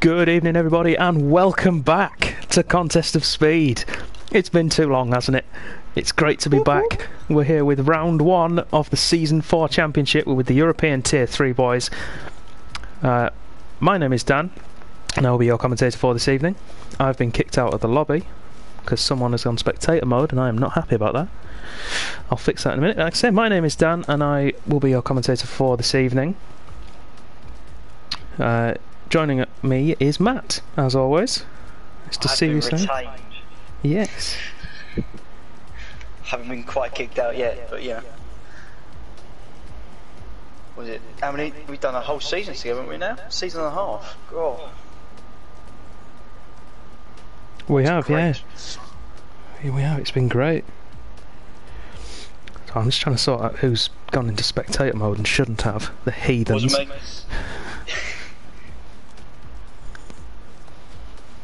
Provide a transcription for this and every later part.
Good evening, everybody, and welcome back to Contest of Speed. It's been too long, hasn't it? It's great to be back. We're here with round 1 of the Season 4 Championship. We're with the European Tier 3 boys. My name is Dan, and I'll be your commentator for this evening. I've been kicked out of the lobby because someone has gone spectator mode, and I am not happy about that. I'll fix that in a minute. Like I say, my name is Dan, and I will be your commentator for this evening. Joining me is Matt, as always. Nice to see you soon. Yes. Haven't been quite kicked out yet, but yeah. Was it? How many? We've done a whole season together, haven't we now? Season and a half. Oh. We have, yeah. We have. It's been great. So I'm just trying to sort out who's gone into spectator mode and shouldn't have. The heathens. Wasn't me.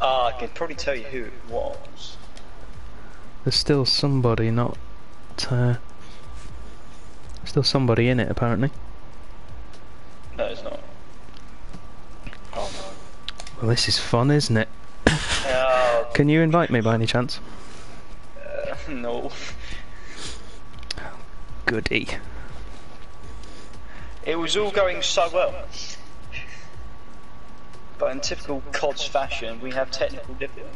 I can probably tell you who it was. There's still somebody not... still somebody in it, apparently. No, it's not. Oh no. Well, this is fun, isn't it? Can you invite me by any chance? No. Goody. It was all going so well. But in typical CODS fashion, we have technical difficulties.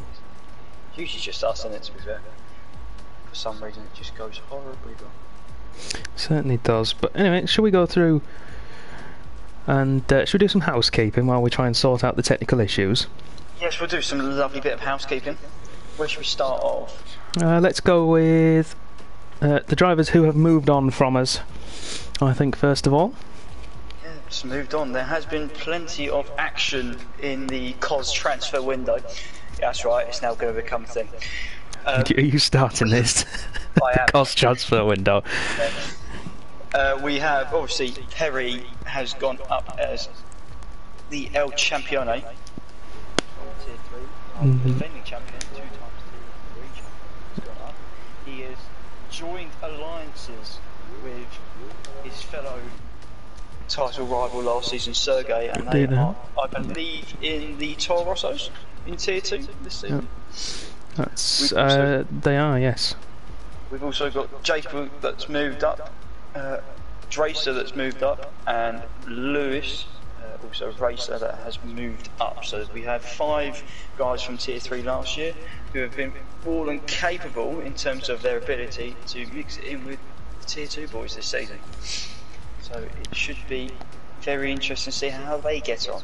It's usually just us, and to be fair. For some reason, it just goes horribly wrong. Certainly does. But anyway, shall we go through and should we do some housekeeping while we try and sort out the technical issues? Yes, we'll do some lovely bit of housekeeping. Where should we start off? Let's go with the drivers who have moved on from us, I think, first of all. It's moved on. There has been plenty of action in the COS transfer window. That's right, it's now going to become a thing. Are you starting this? I am. COS transfer window. We have, obviously, Perry has gone up as the El Champione. Tier 3. Defending champion, 2 times Tier 3 champion. He's gone up. He has joined alliances with his fellow title rival last season, Sergey, and they are, I believe, in the Toro Rossos in Tier 2 this season. Yep. That's they are, yes. We've also got Jacob that's moved up, Dracer that's moved up, and Lewis, also Racer, that has moved up. So we have 5 guys from Tier 3 last year who have been all and capable in terms of their ability to mix it in with the Tier 2 boys this season. So it should be very interesting to see how they get on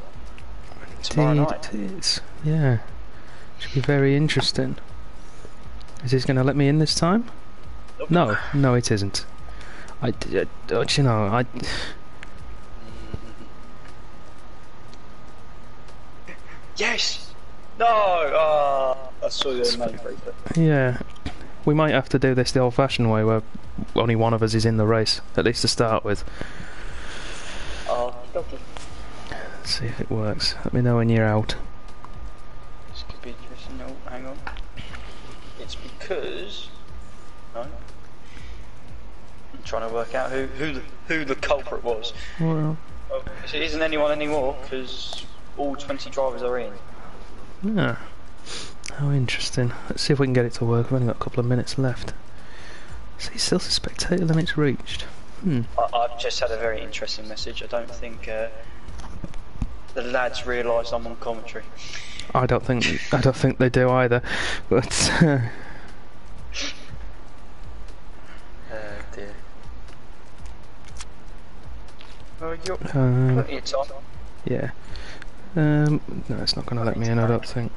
tomorrow night. It is, yeah. Should be very interesting. Is this going to let me in this time? Nope. No, it isn't. You know, Yes! No! I saw your name briefly. Yeah. We might have to do this the old-fashioned way, where only one of us is in the race, at least to start with. Okay. Let's see if it works. Let me know when you're out. This could be interesting. No, hang on. It's because... No. I'm trying to work out who the culprit was. Well... So it isn't anyone anymore, because all 20 drivers are in. Yeah. How interesting. Let's see if we can get it to work. We've only got a couple of minutes left. See, still the spectator limit's reached. I've just had a very interesting message. I don't think the lads realise I'm on commentary. I don't think they do either. But dear. Oh, you're plenty of time. Yeah. No, it's not going to let me in, I don't think.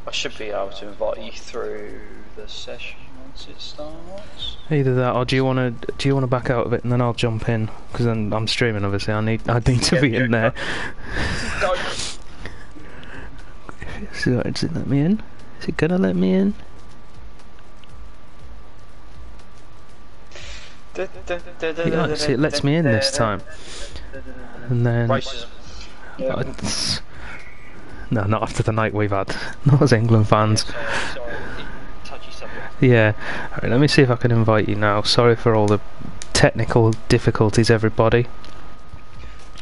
I should be able to invite you through the session once it starts. Either that, or do you want to back out of it and then I'll jump in? Because then I'm streaming, obviously. I need to be in there. No. So, does it let me in? Is it gonna let me in? Yeah, see, it lets me in this time. And then... Racism. Yeah. No, not after the night we've had. Not as England fans. Yeah, sorry. Touchy subject. Yeah. Alright, let me see if I can invite you now. Sorry for all the technical difficulties, everybody.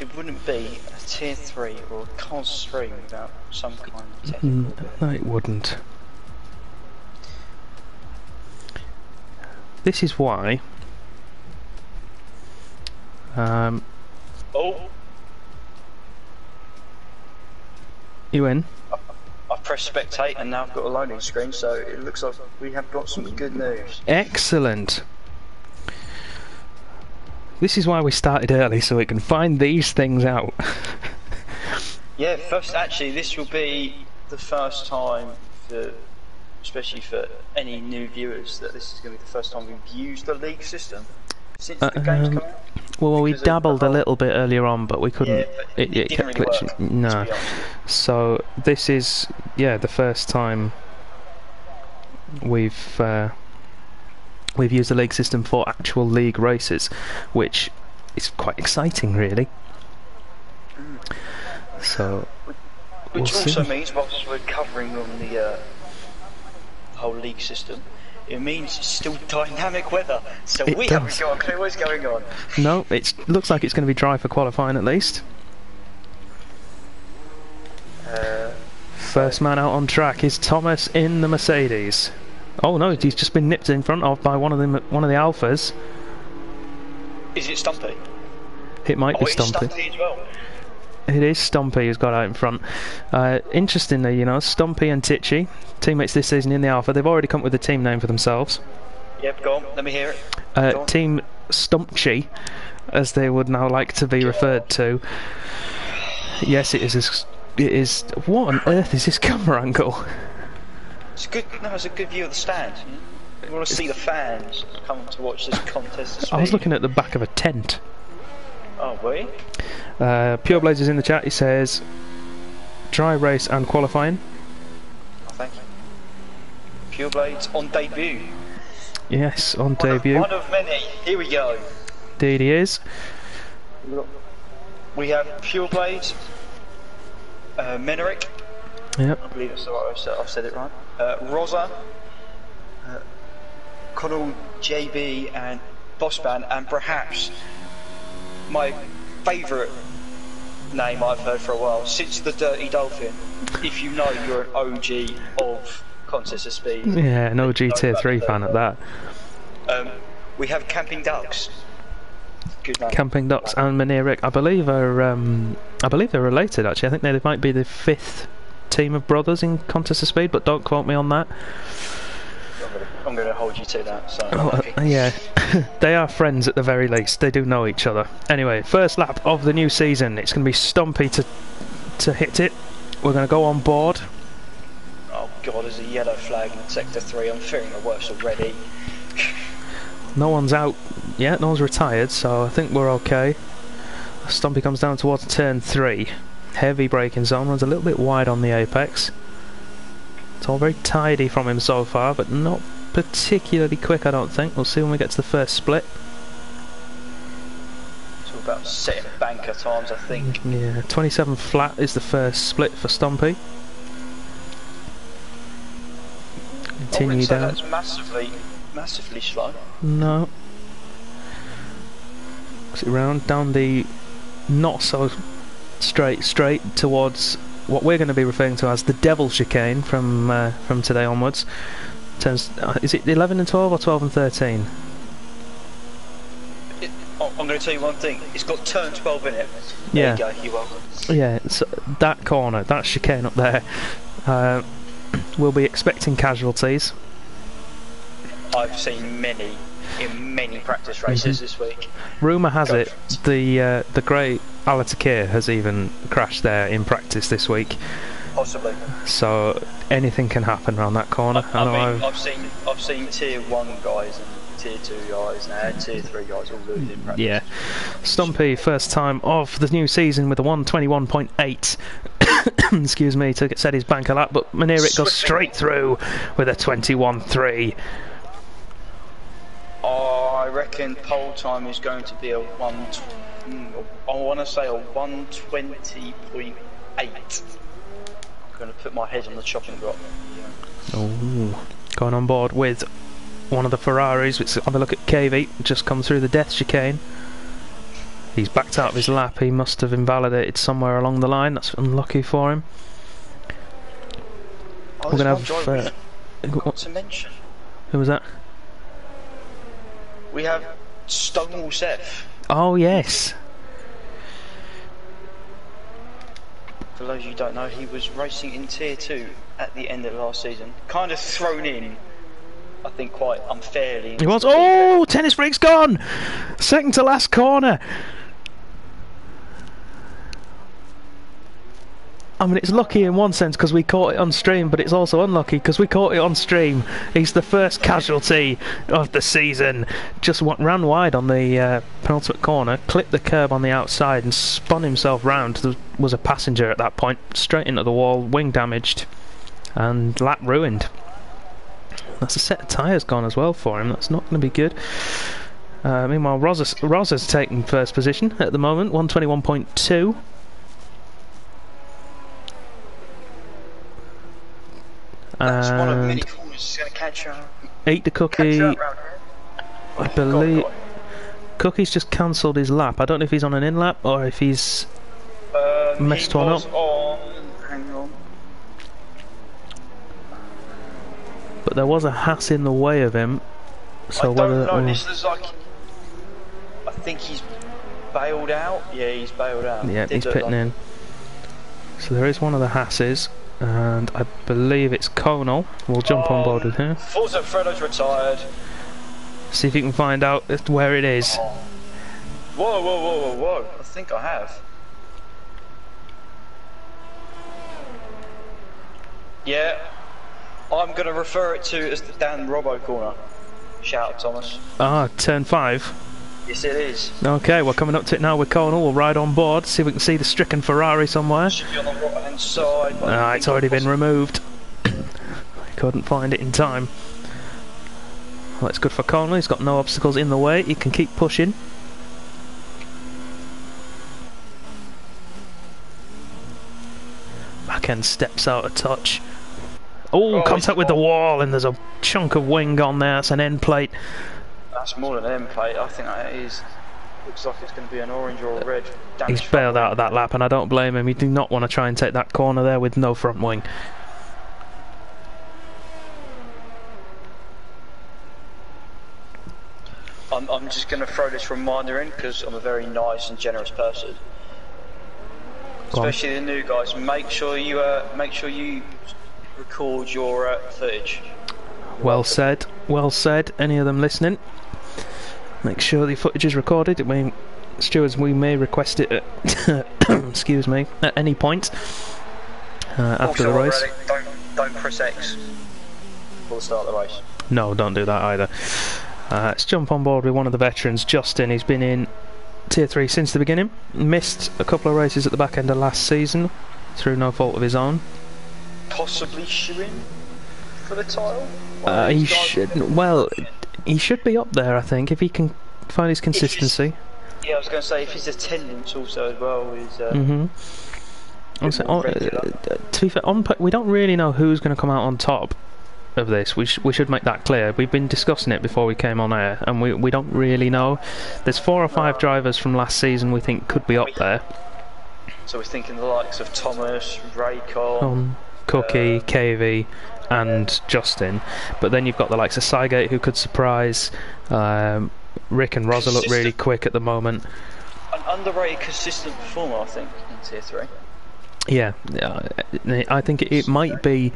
it wouldn't be a tier 3 or a cos 3 without some kind of technical. No, it wouldn't. This is why. Oh, You in? I've pressed spectate and now I've got a loading screen, so it looks like we have got some good news. Excellent. This is why we started early, so we can find these things out. Yeah, actually this will be the first time, especially for any new viewers, that this is going to be the first time we've used the league system since the game's come out. Well, we dabbled a little bit earlier on, but we couldn't. Yeah, but it didn't kept really glitching. work, No. to be honest. So this is the first time we've used the league system for actual league races, which is quite exciting, really. So. Which We'll also see. means, whilst we're covering on the whole league system, it means still dynamic weather, so It we does. haven't got a clue what's going on. No, it looks like it's going to be dry for qualifying at least. First man out on track is Thomas in the Mercedes. Oh no, he's just been nipped in front of by one of the Alphas. Is it Stumpy? It might be It's Stumpy. Stumpy as well. It is Stumpy who's got out in front. Interestingly, Stumpy and Titchy, teammates this season in the Alpha, they've already come up with a team name for themselves. Yep, go on, let me hear it. Go on. Team Stumpchy, as they would now like to be referred to. Yes, it is. It is. What on earth is this camera angle? It's good. No, it's a good view of the stand. You want to see the fans come to watch this contest. Of I was speed. looking at the back of a tent. Oh, were you? Pure Blazers in the chat. He says, dry race and qualifying. Oh, thank you. Pure Blades on debut. Yes, on debut. One of many. Here we go. Indeed, he is. We have Pure Blades, Menerick. Yep. I believe that's the right. I've said it right. Rosa, Connell, JB, and Bossman, and perhaps my favourite name I've heard for a while, since the Dirty Dolphin. If you know, you're an OG of Contest of Speed. Yeah, an OG Tier 3 fan at that. We have Camping Ducks. Good name. Camping Ducks and Menerick, I believe they're related actually. I think they might be the 5th team of brothers in Contest of Speed, but don't quote me on that. I'm going to hold you to that. So Yeah, they are friends at the very least. They do know each other. Anyway, first lap of the new season. It's going to be Stumpy to hit it. We're going to go on board. Oh God, there's a yellow flag in Sector 3. I'm fearing the worst already. No one's out yet. No one's retired, so I think we're okay. Stumpy comes down towards turn 3. Heavy braking zone. Runs a little bit wide on the apex. It's all very tidy from him so far, but not particularly quick, I don't think. We'll see when we get to the first split. It's all about setting banker times, I think. Yeah, 27 flat is the first split for Stumpy. Continue so down. that's massively slow. No. Exit round down the not so straight towards what we're going to be referring to as the Devil Chicane from today onwards. Turns, is it 11 and 12 or 12 and 13? I'm going to tell you one thing. It's got turn 12 in it. Yeah. There you go. You're welcome. Yeah, so that corner, that chicane up there, we'll be expecting casualties. I've seen many in many practice races this week. Rumour has it the great Alatakir has even crashed there in practice this week. Possibly. So anything can happen around that corner. I've seen tier 1 guys and tier 2 guys and tier 3 guys all lose in practice. Yeah. Stumpy, first time of the new season with a 121.8. Excuse me, to set his banker lap, but Menerick goes straight through with a 21.3. I reckon pole time is going to be a 120.8. I'm going to put my head on the chopping block. Oh, going on board with one of the Ferraris. Let's have a look at KV. Just come through the death chicane. He's backed out of his lap. He must have invalidated somewhere along the line. That's unlucky for him. Oh, We're going there's to one driver we have... forgot to mention. Who was that? We have Stonewall Seth. Oh, yes. For those of you who don't know, he was racing in Tier 2 at the end of last season. Kind of thrown in, I think, quite unfairly. He was. Oh, Tennis Freak's gone! Second to last corner. I mean, it's lucky in one sense because we caught it on stream, but it's also unlucky because we caught it on stream. He's the first casualty of the season. Just ran wide on the penultimate corner, clipped the curb on the outside and spun himself round. There was a passenger at that point, straight into the wall, wing damaged and lap ruined. That's a set of tyres gone as well for him. That's not going to be good. Meanwhile, Rosa's taking first position at the moment, 121.2. That's one of many corners. He's going to catch her. Eat the cookie. I believe Cookie's just cancelled his lap. I don't know if he's on an in lap or if he's messed one up. Hang on. But there was a Haas in the way of him. So I don't know. This is like. I think he's bailed out. Yeah, he's bailed out. Yeah, he's pitting in. So there is one of the Haas's. And I believe it's Conal. We'll jump on board with him. Forza Fredo's retired. See if you can find out where it is. Whoa, whoa, whoa, whoa, whoa. I think I have. Yeah. I'm going to refer it to as the Dan Robbo corner. Shout out, Thomas. Ah, turn 5. Yes, it is. Okay, we're coming up to it now with Conal. We'll ride on board, see if we can see the stricken Ferrari somewhere. Should be on the right hand side. It's already been removed. I couldn't find it in time. Well, that's good for Conal. He's got no obstacles in the way. He can keep pushing. Back end steps out of touch. Oh, contact with the wall, and there's a chunk of wing on there. That's an end plate. That's more than an end plate. I think that is. Looks like it's going to be an orange or a red. He's bailed out of that lap, and I don't blame him. He did not want to try and take that corner there with no front wing. I'm just going to throw this reminder in because I'm a very nice and generous person. Especially the new guys. Make sure you record your footage. Well said. Well said. Any of them listening? Make sure the footage is recorded. Stewards, we may request it at excuse me, at any point after the race. Don't press X before the start of the race. No, don't do that either. Let's jump on board with one of the veterans, Justin. He's been in Tier 3 since the beginning. Missed a couple of races at the back end of last season through no fault of his own. Possibly shooing for the title? He should. Well, he should be up there, I think, if he can find his consistency. Yeah, I was going to say if his attendance also as well is. To be fair, we don't really know who's going to come out on top of this. We should make that clear. We've been discussing it before we came on air, and we don't really know. There's 4 or 5 drivers from last season we think could be up there. So we're thinking the likes of Thomas, Raycon, Cookie, KV, and Justin. But then you've got the likes of Cygate who could surprise. Rick and Rosa look really quick at the moment. An underrated, consistent performer, I think, in Tier 3. Yeah, I think it might be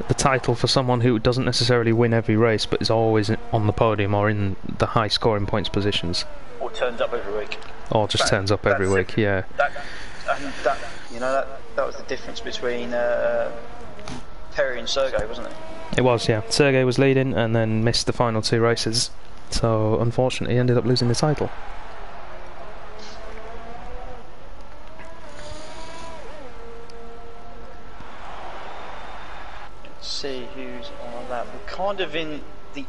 the title for someone who doesn't necessarily win every race, but is always on the podium or in the high scoring points positions. Or turns up every week. Or just turns up every week, yeah. That was the difference between Perry and Sergey, wasn't it? It was, yeah. Sergey was leading and then missed the final 2 races. So, unfortunately, ended up losing the title. Let's see who's on that. We're kind of in the,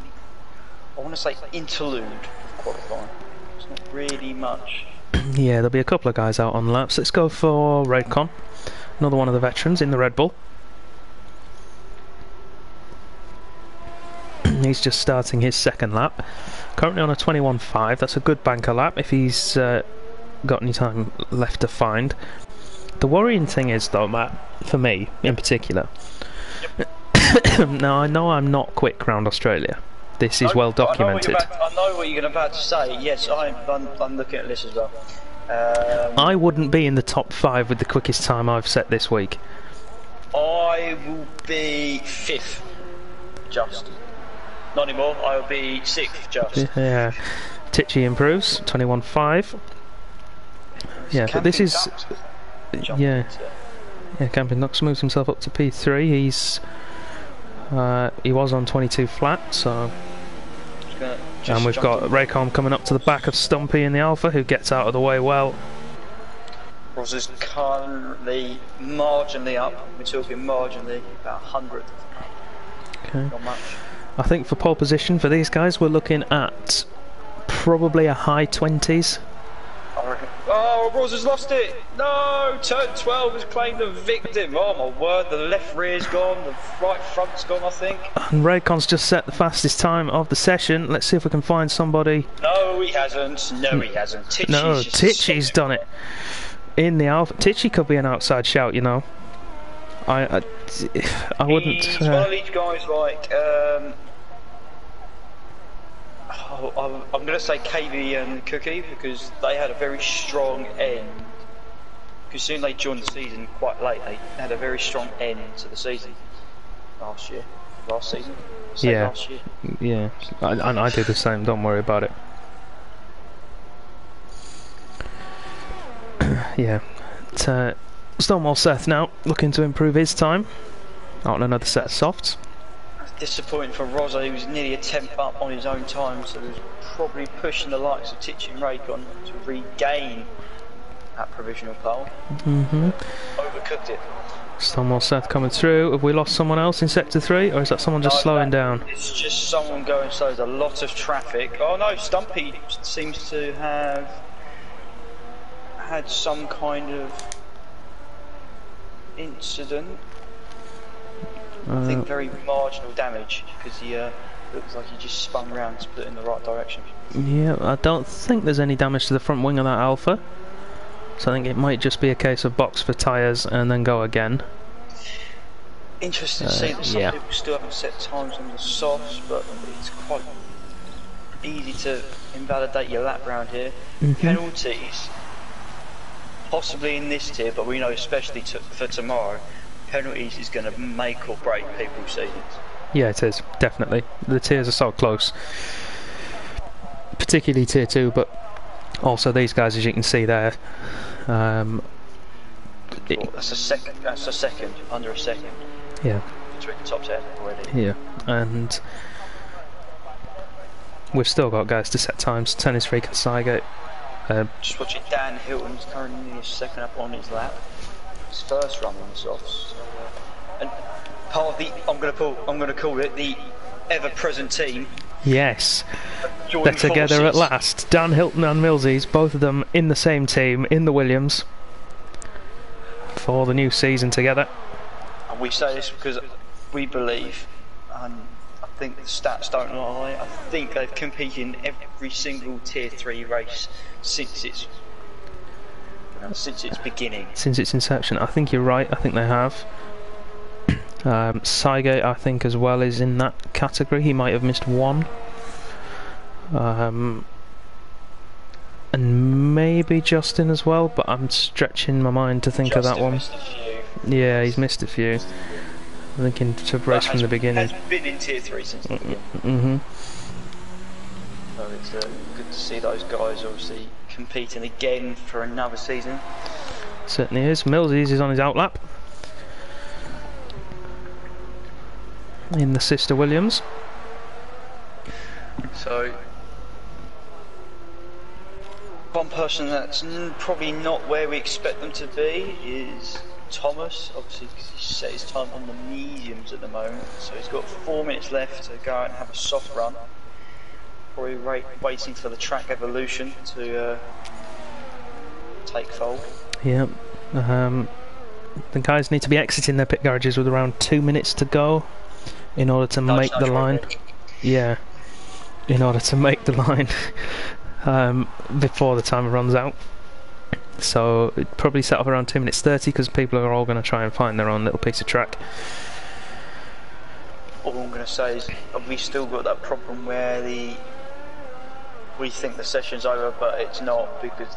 I want to say, interlude of qualifying. It's not really much. Yeah, there'll be a couple of guys out on laps. Let's go for Raycon, another one of the veterans in the Red Bull. He's just starting his second lap. Currently on a 21.5. That's a good banker lap. If he's got any time left to find. The worrying thing is, though, Matt, for me in particular. Now I know I'm not quick round Australia. This is well documented. I know what you're about to say. Yes, I'm looking at this as well. I wouldn't be in the top 5 with the quickest time I've set this week. I will be 5th, just. Not anymore. I will be 6th, just. Yeah. Tichy improves 21.5. Yeah, but this is. Yeah. Yeah, Camping Knox moves himself up to P3. He was on 22 flat, so. And we've got Raycom coming up to the back of Stumpy in the Alpha, who gets out of the way well. Ross is currently marginally up. We're talking marginally, about 100. Okay. Not much. I think for pole position for these guys, we're looking at probably a high 20s. Oh, Ross has lost it! No! Turn 12 has claimed the victim. Oh my word, the left rear's gone, the right front's gone, I think. And Raycon's just set the fastest time of the session. Let's see if we can find somebody. No, he hasn't. No, he hasn't. Tichy's done it. In the Alpha. Tichy could be an outside shout, you know. I wouldn't. He's one of these guys like. I'm going to say KB and Cookie because they had a very strong end. Because soon they joined the season quite late. They had a very strong end to the season last season. Yeah, last year. Yeah. I do the same. Don't worry about it. Yeah. Stonewall Seth now looking to improve his time. Out on another set of softs. Disappointing for Rosa, he was nearly a tenth up on his own time, so he was probably pushing the likes of Titch and Raycon to regain that provisional pole. Overcooked it. Stonewall Seth coming through. Have we lost someone else in Sector 3, or is that someone just slowing down? It's just someone going slow. There's a lot of traffic. Oh no, Stumpy seems to have had some kind of incident. I think very marginal damage because he looks like he just spun round to put it in the right direction. Yeah, I don't think there's any damage to the front wing of that Alpha, so I think it might just be a case of box for tyres and then go again. Interesting to see that some people still haven't set times on the softs, but it's quite easy to invalidate your lap round here. Penalties, possibly in this tier, but we know especially for tomorrow. Penalties is going to make or break people's seasons. Yeah, it is, definitely. The tiers are so close. Particularly tier 2, but also these guys, as you can see there. That's a second, under a second. Yeah. Between the top 10 already. Yeah, and we've still got guys to set times. Tennis Freak and Cygate. Just watching Dan Hilton's currently a second up on his lap. His first run on the softs. And part of the, I'm going to call it the ever-present team. Yes, they're together at last. Dan Hilton and Millsies, both of them in the same team, in the Williams, for the new season together. And we say this because we believe, and I think the stats don't lie, I think they've competed in every single Tier 3 race since its beginning. Since its inception. I think you're right, I think they have. Cygate, I think, as well, is in that category. He might have missed one. And maybe Justin as well, but I'm stretching my mind to think of that one. Yeah, he's missed a few. I'm thinking to race from the beginning. Has been in Tier 3 since the beginning. So it's good to see those guys obviously competing again for another season. Certainly is. Millsies is on his outlap in the sister Williams. So one person that's probably not where we expect them to be is Thomas, obviously because he's set his time on the mediums at the moment, so he's got 4 minutes left to go out and have a soft run. Probably waiting for the track evolution to take fold. Yep. The guys need to be exiting their pit garages with around 2 minutes to go in order to make the line. Yeah, in order to make the line before the timer runs out. So it'd probably set up around 2 minutes 30 because people are all going to try and find their own little piece of track. All I'm going to say is, have we still got that problem where we think the session's over, but it's not because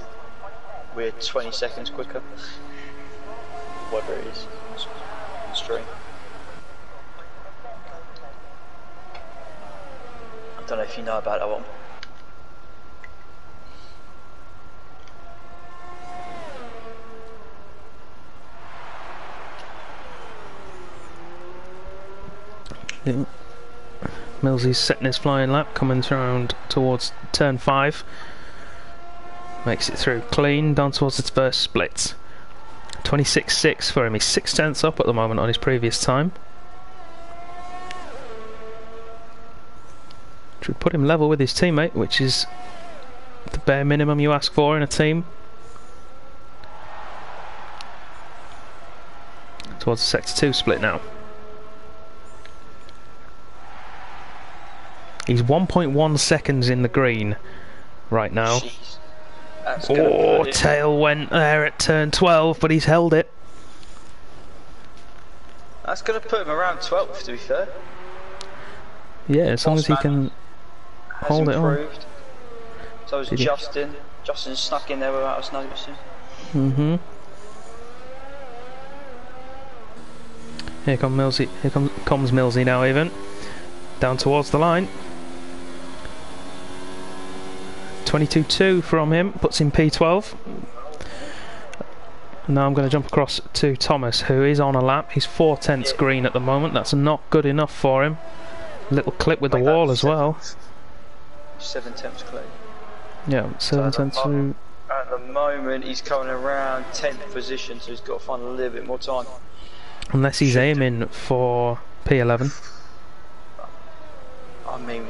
we're 20 seconds quicker? Whatever it is, on stream. I don't know if you know about that one. Yeah. Millsy's setting his flying lap, coming around towards turn 5. Makes it through clean, down towards its first split. 26.6 for him. He's 6 tenths up at the moment on his previous time. Which would put him level with his teammate, which is the bare minimum you ask for in a team. Towards the sector 2 split now. He's 1.1 seconds in the green right now. Oh, tail went there at turn 12, but he's held it. That's going to put him around 12th, to be fair. Yeah, as long as he can hold it on. So is Justin. Justin snuck in there without us noticing. Here comes Millsy. Here comes Millsy now, even down towards the line. 22.2 from him, puts him P12. Now I'm going to jump across to Thomas, who is on a lap. He's 4 tenths green at the moment. That's not good enough for him. Little clip with the wall as well. 7 tenths clip. Yeah, 7 tenths through. At the moment, he's coming around 10th position, so he's got to find a little bit more time. Unless he's aiming for P11. I mean,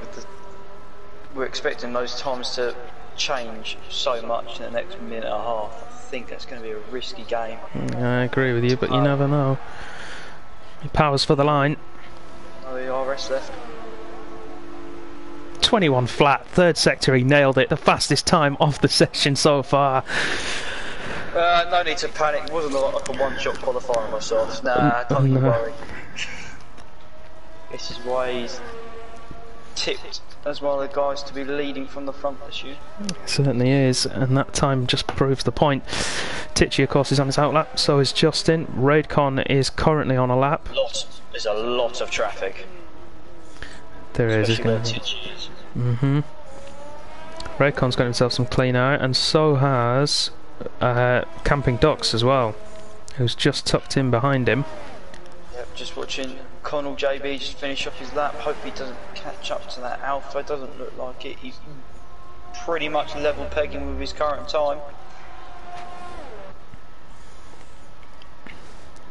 we're expecting those times to change so much in the next minute and a half. I think that's going to be a risky game. I agree with you, but you never know. He powers for the line. Oh, the RS left. 21 flat, third sector, he nailed it. The fastest time of the session so far. No need to panic. It wasn't like a one-shot qualifier myself. Nah, don't worry. This is why he's tipped as one of the guys to be leading from the front this year. It certainly is, and that time just proves the point. Tichy, of course, is on his outlap, so is Justin. Raidcon is currently on a lap. There's a lot of traffic. There is, isn't there? Raidcon's got himself some clean air, and so has Camping Ducks as well, who's just tucked in behind him. Yep, just watching Connell JB just finish off his lap. Hope he doesn't catch up to that Alpha. Doesn't look like it. He's pretty much level pegging with his current time.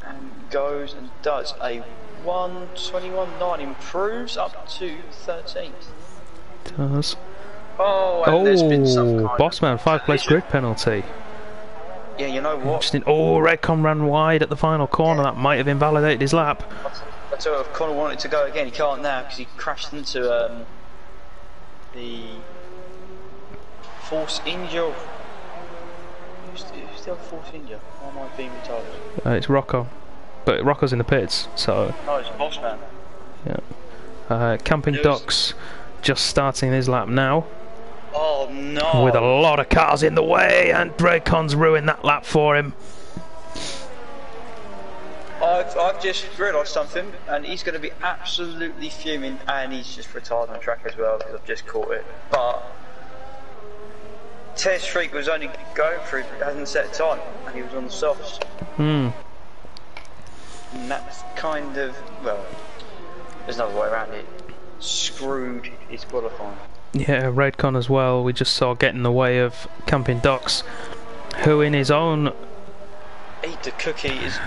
And goes and does a 1:21.9, improves up to 13th. Does. Oh, and there's been some kind Bossman, 5-place grid penalty. Yeah, you know what? Oh, Redcon ran wide at the final corner. That might have invalidated his lap. I tell you, if Connor wanted to go again, he can't now because he crashed into the force injure. Who's the other force injure? Why am I being retarded? It's Rocco, but Rocco's in the pits, so. No, it's Bossman. Yeah. Camping Ducks just starting his lap now. Oh no! With a lot of cars in the way, and Redcon's ruined that lap for him. I've just realised something, and he's going to be absolutely fuming, and he's just retarded on track as well because I've just caught it. But Test Freak was only going through, hasn't set time, and he was on the softs. And that's kind of, well, there's another way around it. Screwed his qualifying. Yeah, Redcon as well. We just saw get in the way of Camping Ducks, who in his own Eat the cookie is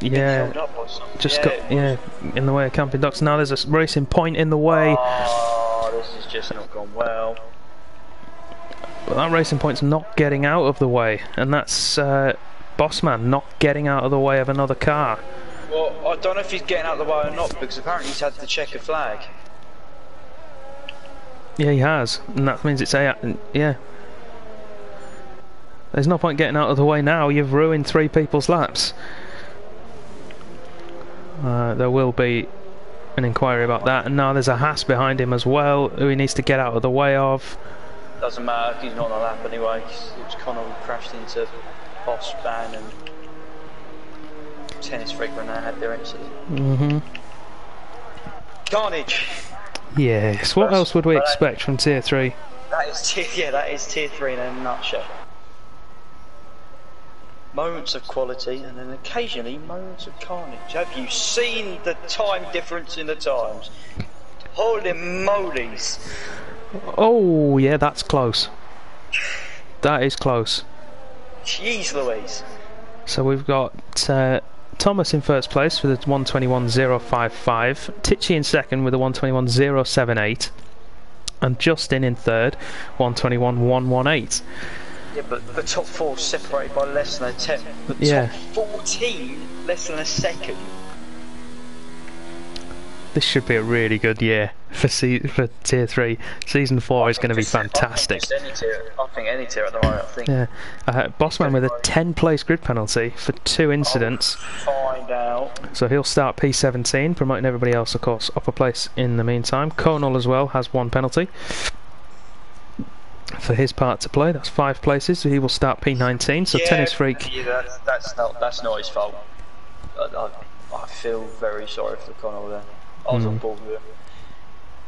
held up or something. Just got in the way of Camping Ducks. Now there's a racing point in the way. Oh, this has just not gone well. But that racing point's not getting out of the way, and that's Bossman not getting out of the way of another car. Well, I don't know if he's getting out of the way or not, because apparently he's had to check a flag. Yeah, he has, and that means it's a yeah. There's no point getting out of the way now. You've ruined 3 people's laps. There will be an inquiry about that, and now there's a Haas behind him as well, who he needs to get out of the way of. Doesn't matter, he's not on a lap anyway. It was Connor who crashed into Bossman and Tennis Freak when they had their incident. Carnage! Yes, what else would we expect from Tier 3? That is Tier 3 in a nutshell. Moments of quality and then occasionally moments of carnage. Have you seen the time difference in the times? Holy molies! Oh yeah, that's close. That is close. Jeez Louise. So we've got Thomas in first place with a 121.055, Tichy in second with a 121.078, and Justin in third, 121.118. Yeah, but the top 4 separated by less than a tenth. The top 14 less than a second. This should be a really good year for Tier 3. Season 4 is going to be fantastic. I think any tier at the moment. Yeah. Bossman with a 10-place grid penalty for 2 incidents. Find out. So he'll start P17, promoting everybody else, of course, up a place in the meantime. Conal as well has 1 penalty for his part to play. That's 5 places, so he will start P19. So Tennis Freak. Yeah, that's not his fault. I feel very sorry for Conal there. I was on board with it.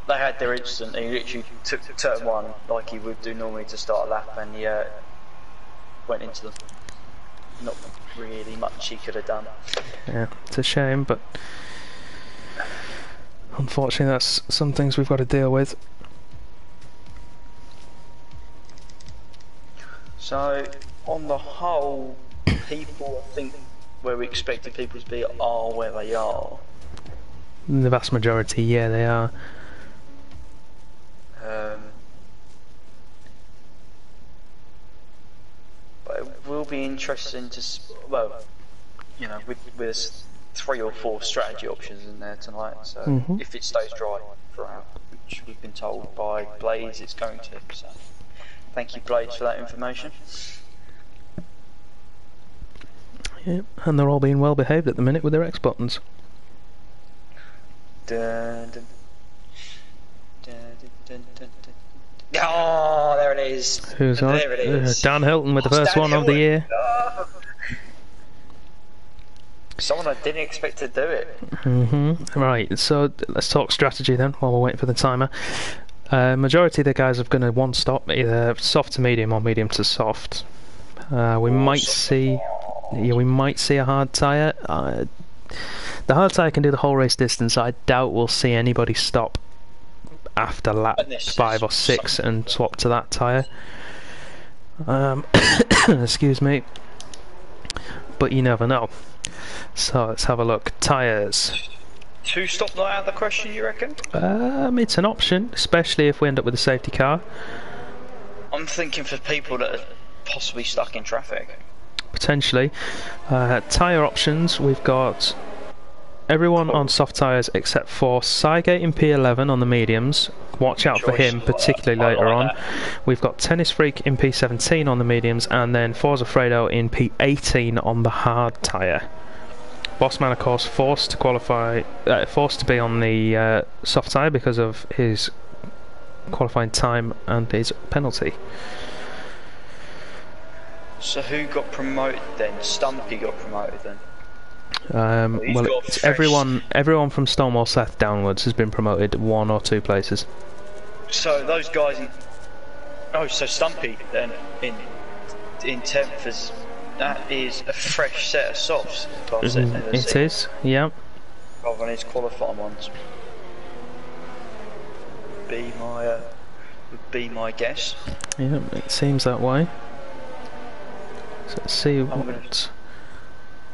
They had their incident, and he literally took turn 1 like he would do normally to start a lap, and he went into them. Not really much he could have done. Yeah, it's a shame, but unfortunately that's some things we've got to deal with. So, on the whole, people, I think, where we expected people to be are where they are. The vast majority, yeah, they are. But it will be interesting to, well, you know, with 3 or 4 strategy options in there tonight. So if it stays dry throughout, which we've been told by Blades it's going to. So thank you, Blades, for that information. Yep, and they're all being well behaved at the minute with their X buttons. Dun, dun. Dun, dun, dun, dun. Oh, there it is. Who's on? There it is. Dan Hilton with the first one of the year. Oh. Someone I didn't expect to do it. Right, so let's talk strategy then while we're waiting for the timer. Majority of the guys are going to 1 stop, either soft to medium or medium to soft. We might see a hard tyre. The hard tyre can do the whole race distance. I doubt we'll see anybody stop after lap 5 or 6 and swap to that tyre. Excuse me. But you never know. So let's have a look. Tyres. 2 stop not out of the question, you reckon? It's an option, especially if we end up with a safety car. I'm thinking for people that are possibly stuck in traffic. Potentially. Tyre options, we've got everyone on soft tyres except for Cygate in P11 on the mediums. Watch out for him, particularly later on. We've got Tennis Freak in P17 on the mediums, and then Forza Fredo in P18 on the hard tyre. Bossman, of course, forced to be on the soft tyre because of his qualifying time and his penalty. So who got promoted then? Stumpy got promoted then? Well, it's everyone from Stonewall Seth downwards has been promoted 1 or 2 places. So those guys so Stumpy then in 10th that is a fresh set of softs. It is, yeah. Rather than his qualifying ones. Would be my guess. Yeah, it seems that way. So let's see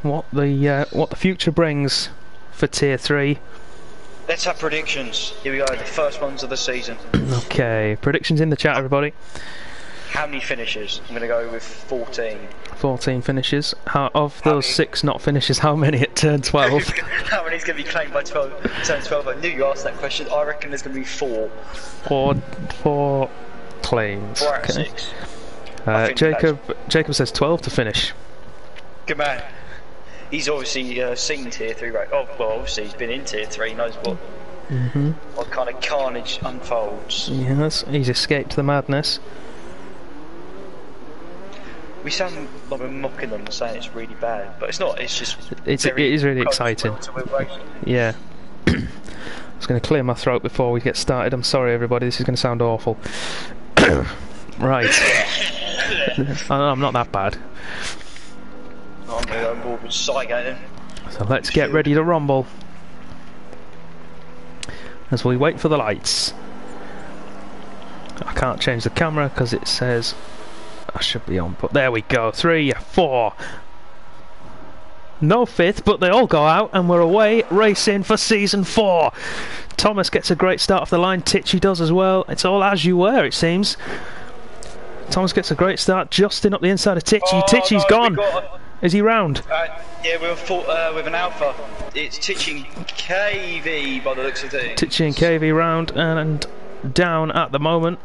what the future brings for Tier 3. Let's have predictions. Here we go, the first ones of the season. Okay, predictions in the chat, everybody. How many finishes? I'm going to go with 14. 14 finishes. Of those 6 not finishes, how many at turn 12? How many's going to be claimed by turn 12? I knew you asked that question. I reckon there's going to be 4. 4 claims. 4 out of 6. Jacob says 12 to finish. Good man. He's obviously seen tier 3 right. Oh well, obviously he's been in tier 3. Knows what kind of carnage unfolds. Yes, he's escaped the madness. We sound like we're mocking them and saying it's really bad, but it's not. It's just it is really exciting. Yeah. I was going to clear my throat before we get started. I'm sorry, everybody. This is going to sound awful. Right. I'm not that bad. I'm going to go on board with Saigo. So let's get ready to rumble. As we wait for the lights. I can't change the camera because it says I should be on, but there we go. 3, 4. No fifth, but they all go out and we're away racing for season 4. Thomas gets a great start off the line. Titchy does as well. It's all as you were, it seems. Thomas gets a great start. Justin up the inside of Titchy. Oh, Titchy's gone. Is he round? Yeah, we're with an alpha. It's Titchy and KV by the looks of things. Titchy and KV round and down at the moment.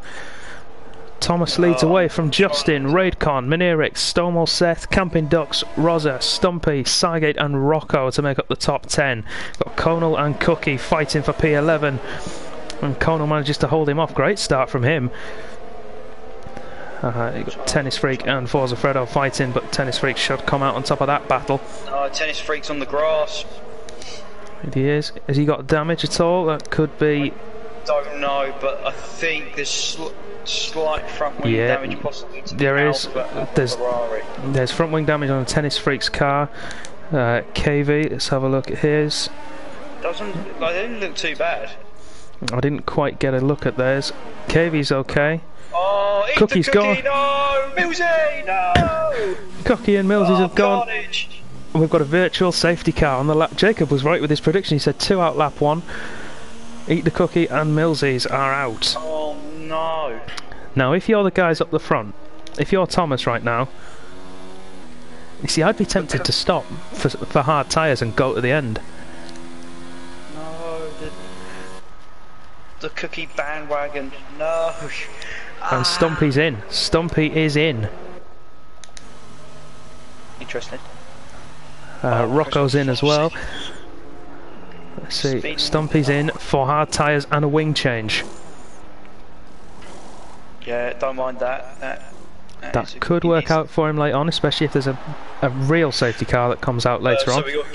Thomas leads away from Justin, Raidcon, Minirix, Stonewall Seth, Camping Ducks, Rosa, Stumpy, Cygate and Rocco to make up the top 10. Got Conal and Cookie fighting for P11 and Conal manages to hold him off. Great start from him. You got Tennis Freak and Forza Fredo fighting, but Tennis Freak should come out on top of that battle. Tennis Freak's on the grass. He is. Has he got damage at all? That could be... Don't know, but I think there's slight front wing damage possibly to there is. There's front wing damage on a Tennis Freak's car. KV, let's have a look at his. They didn't look too bad. I didn't quite get a look at theirs. KV's okay. Oh, Cookie's gone. No, Millsy, no. Cookie and Millsies have gone. Carnage. We've got a virtual safety car on the lap. Jacob was right with his prediction. He said 2 out lap 1. Eat the Cookie and Millsies are out. Oh no. Now if you're the guys up the front, if you're Thomas right now, you see I'd be tempted to stop for hard tyres and go to the end. No, the Cookie bandwagon, no. And Stumpy's in. Stumpy is in. Interesting. Rocco's in as well. Let's see, Stumpy's in for hard tyres and a wing change. Yeah, don't mind that. That could work out for him later on, especially if there's a real safety car that comes out later on. So we got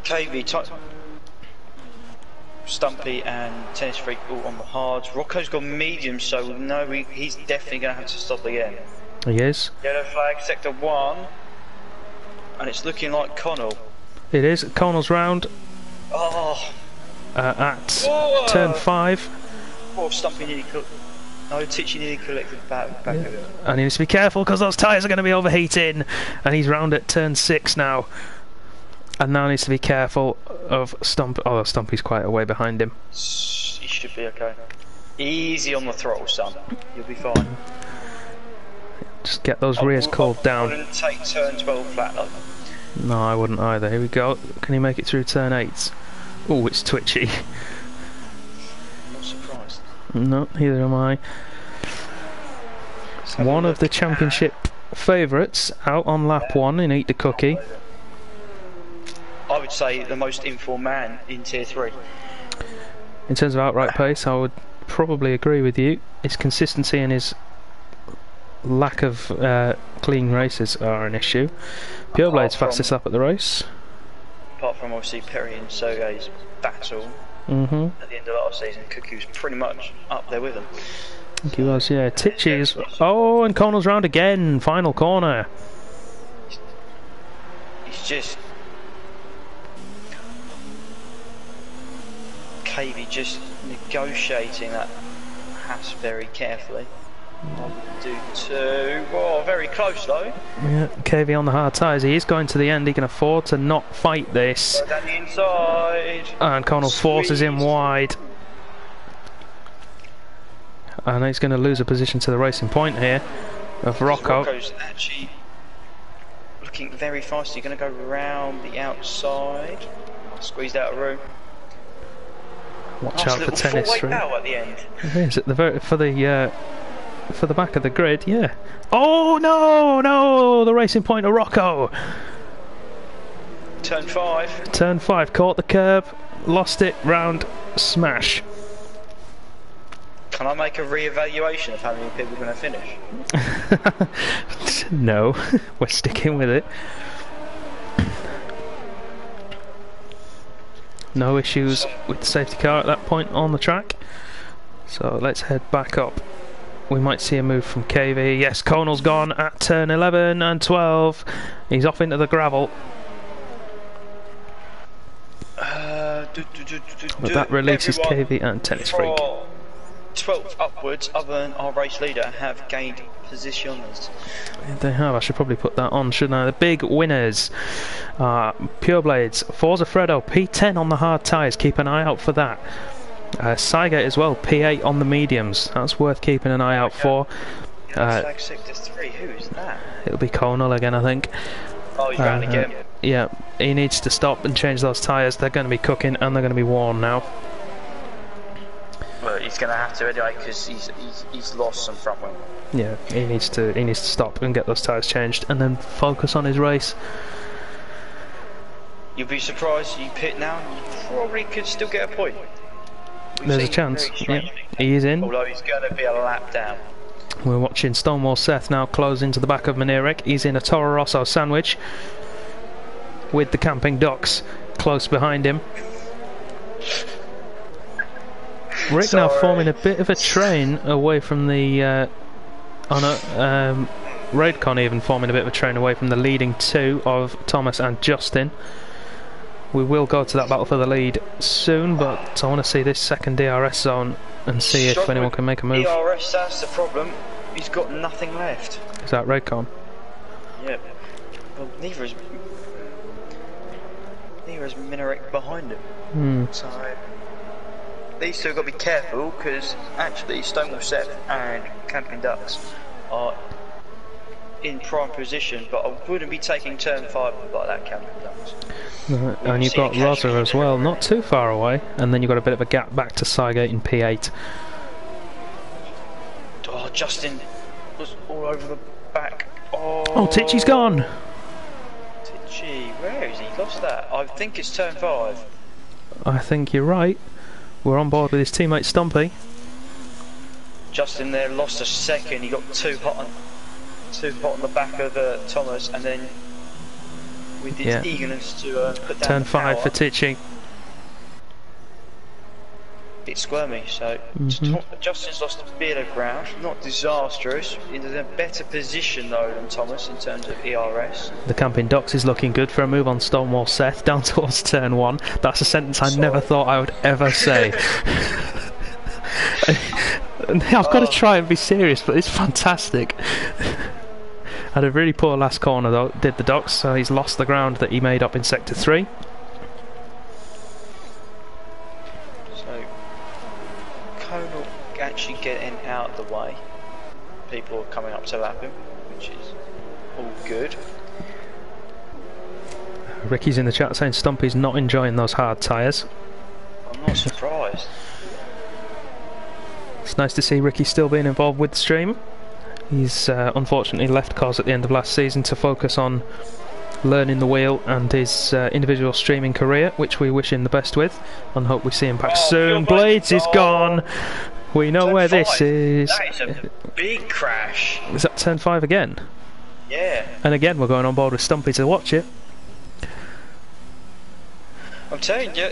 KV, Stumpy and Tennis Freak all on the hards. Rocco's got medium, so no, he's definitely going to have to stop again. He is. Yellow flag, sector 1, and it's looking like Connell. It is. Connell's round. Oh. At turn 5. Oh, Stumpy nearly no, Titchy nearly collected back of it. And he needs to be careful because those tyres are going to be overheating. And he's round at turn 6 now. And now needs to be careful of Stumpy. Oh, Stumpy's quite a way behind him. He should be okay. Easy on the throttle, son. You'll be fine. Just get those rears cooled down. I wouldn't take turn 12 flat though. No, I wouldn't either. Here we go. Can he make it through turn 8? Oh, it's twitchy. I'm not surprised. No, neither am I. One of the championship favourites out on lap 1 in Eat the Cookie. I would say the most informed man in tier 3. In terms of outright pace, I would probably agree with you. His consistency and his lack of clean races are an issue. Pureblade's fastest up at the race. Apart from obviously Perry and Sergei's battle at the end of last season, Cookie was pretty much up there with him. I think he was, yeah. Titchy is... Oh, and Connell's round again. Final corner. He's just... KV just negotiating that pass very carefully. Do 2. Oh, very close though. Yeah, KV on the hard tyres. He is going to the end. He can afford to not fight this. Down the inside. And Connell forces him wide. And he's going to lose a position to the racing point here of Rocco. Rocco's actually looking very fast. He's going to go round the outside. Squeezed out of room. Watch out for Tennis Freak. At the end. It is at the for the back of the grid, yeah. Oh no, no, the Racing Point of Rocco. Turn 5. Turn 5, caught the curb, lost it, round, smash. Can I make a re-evaluation of how many people are going to finish? No, we're sticking with it. No issues with the safety car at that point on the track. So let's head back up. We might see a move from KV. Yes, Conal's gone at turn 11 and 12. He's off into the gravel. But that releases KV and Tennis Freak. 12 upwards, other than our race leader, have gained positions. They have. I should probably put that on, shouldn't I? The big winners are Pure Blades, Forza Fredo, P10 on the hard tyres. Keep an eye out for that. Cygate as well, P8 on the mediums. That's worth keeping an eye out for. Flag Sector 3, who is that? It'll be Conal again, I think. Oh, he's round again. Yeah, he needs to stop and change those tyres. They're going to be cooking and they're going to be worn now. Well, he's going to have to anyway because he's lost some front wing. Yeah, he needs to stop and get those tyres changed and then focus on his race. You'll be surprised you pit now. You probably could still get a point. There's a chance. Yeah, he is in. Although he's going to be a lap down. We're watching Stonewall Seth now close into the back of Maneric. He's in a Toro Rosso sandwich with the camping ducks close behind him. Rick now forming a bit of a train away from the Raidcon even forming a bit of a train away from the leading two of Thomas and Justin. We will go to that battle for the lead soon, but I want to see this second DRS zone and see if anyone can make a move. DRS, that's the problem. He's got nothing left. Is that Raidcon? Yep. Well, neither is Minarek behind him. So these two got to be careful because actually Stonewall Seth and Camping Ducks are in prime position, but I wouldn't be taking turn 5 like that Camping Ducks. And you've got Rosa as well, not too far away, and then you've got a bit of a gap back to Cygate in P8. Oh, Justin was all over the back. Oh, Tichy's gone! Tichy, where is he? Lost that. I think it's turn 5. I think you're right. We're on board with his teammate Stumpy. Justin there lost a second. He got too hot on the back of Thomas, and then with his eagerness to put down turn the 5 power, for Tichy. Bit squirmy. So Justin's lost a bit of ground. Not disastrous. In a better position though than Thomas in terms of ERS. The Camping Ducks is looking good for a move on Stonewall Seth down towards turn 1. That's a sentence I never thought I would ever say. I've got to try and be serious, but it's fantastic. Had a really poor last corner though, did the Ducks, so he's lost the ground that he made up in Sector 3. So, Conal actually getting out of the way. People are coming up to lap him, which is all good. Ricky's in the chat saying Stumpy's not enjoying those hard tyres. I'm not surprised. It's nice to see Ricky still being involved with the stream. He's unfortunately left COS at the end of last season to focus on learning the wheel and his individual streaming career, which we wish him the best with and hope we see him back soon. Blades is gone. We know where this is. That is a big crash. Is that turn 5 again? Yeah. And again we're going on board with Stumpy to watch it. I'm telling you,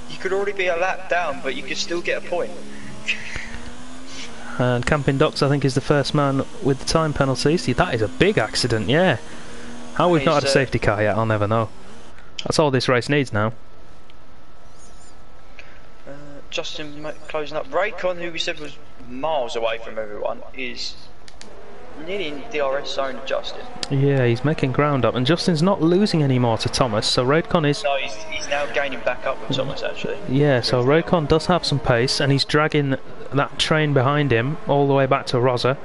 you could already be a lap down, but you could still get a point. And Camping Ducks, I think, is the first man with the time penalty. See, that is a big accident, yeah. How we've not had a safety car yet, I'll never know. That's all this race needs now. Justin closing up. Raycon, who we said was miles away from everyone, is nearly in DRS zone of Justin. Yeah, he's making ground up, and Justin's not losing anymore to Thomas, so Raidcon is... No, he's now gaining back up with Thomas, actually. Yeah, so Raidcon does have some pace, and he's dragging that train behind him all the way back to Rosa.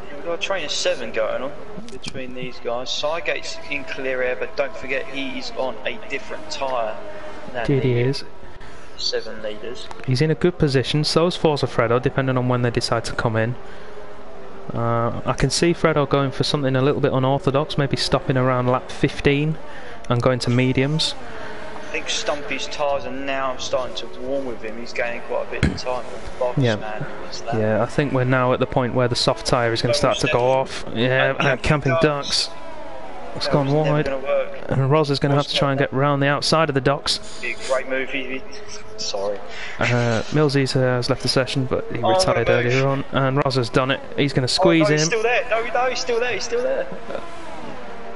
Yeah, we've got a train of 7 going on between these guys. Cygate's in clear air, but don't forget he's on a different tyre than Indeed he is. 7 leaders. He's in a good position, so is Forza Fredo, depending on when they decide to come in. I can see Fredo going for something a little bit unorthodox, maybe stopping around lap 15 and going to mediums. I think Stumpy's tyres are now starting to warm with him. He's gaining quite a bit of time. Yeah, I think we're now at the point where the soft tyre is going to start to go off. Yeah, and Camping Ducks. It's gone wide. And Roz is going to have to try and get round the outside of the docks. Great move. Sorry. Millsies has left the session, but he retired earlier on. And Roz has done it. He's going to squeeze him. He's still there. No, he's still there. He's still there.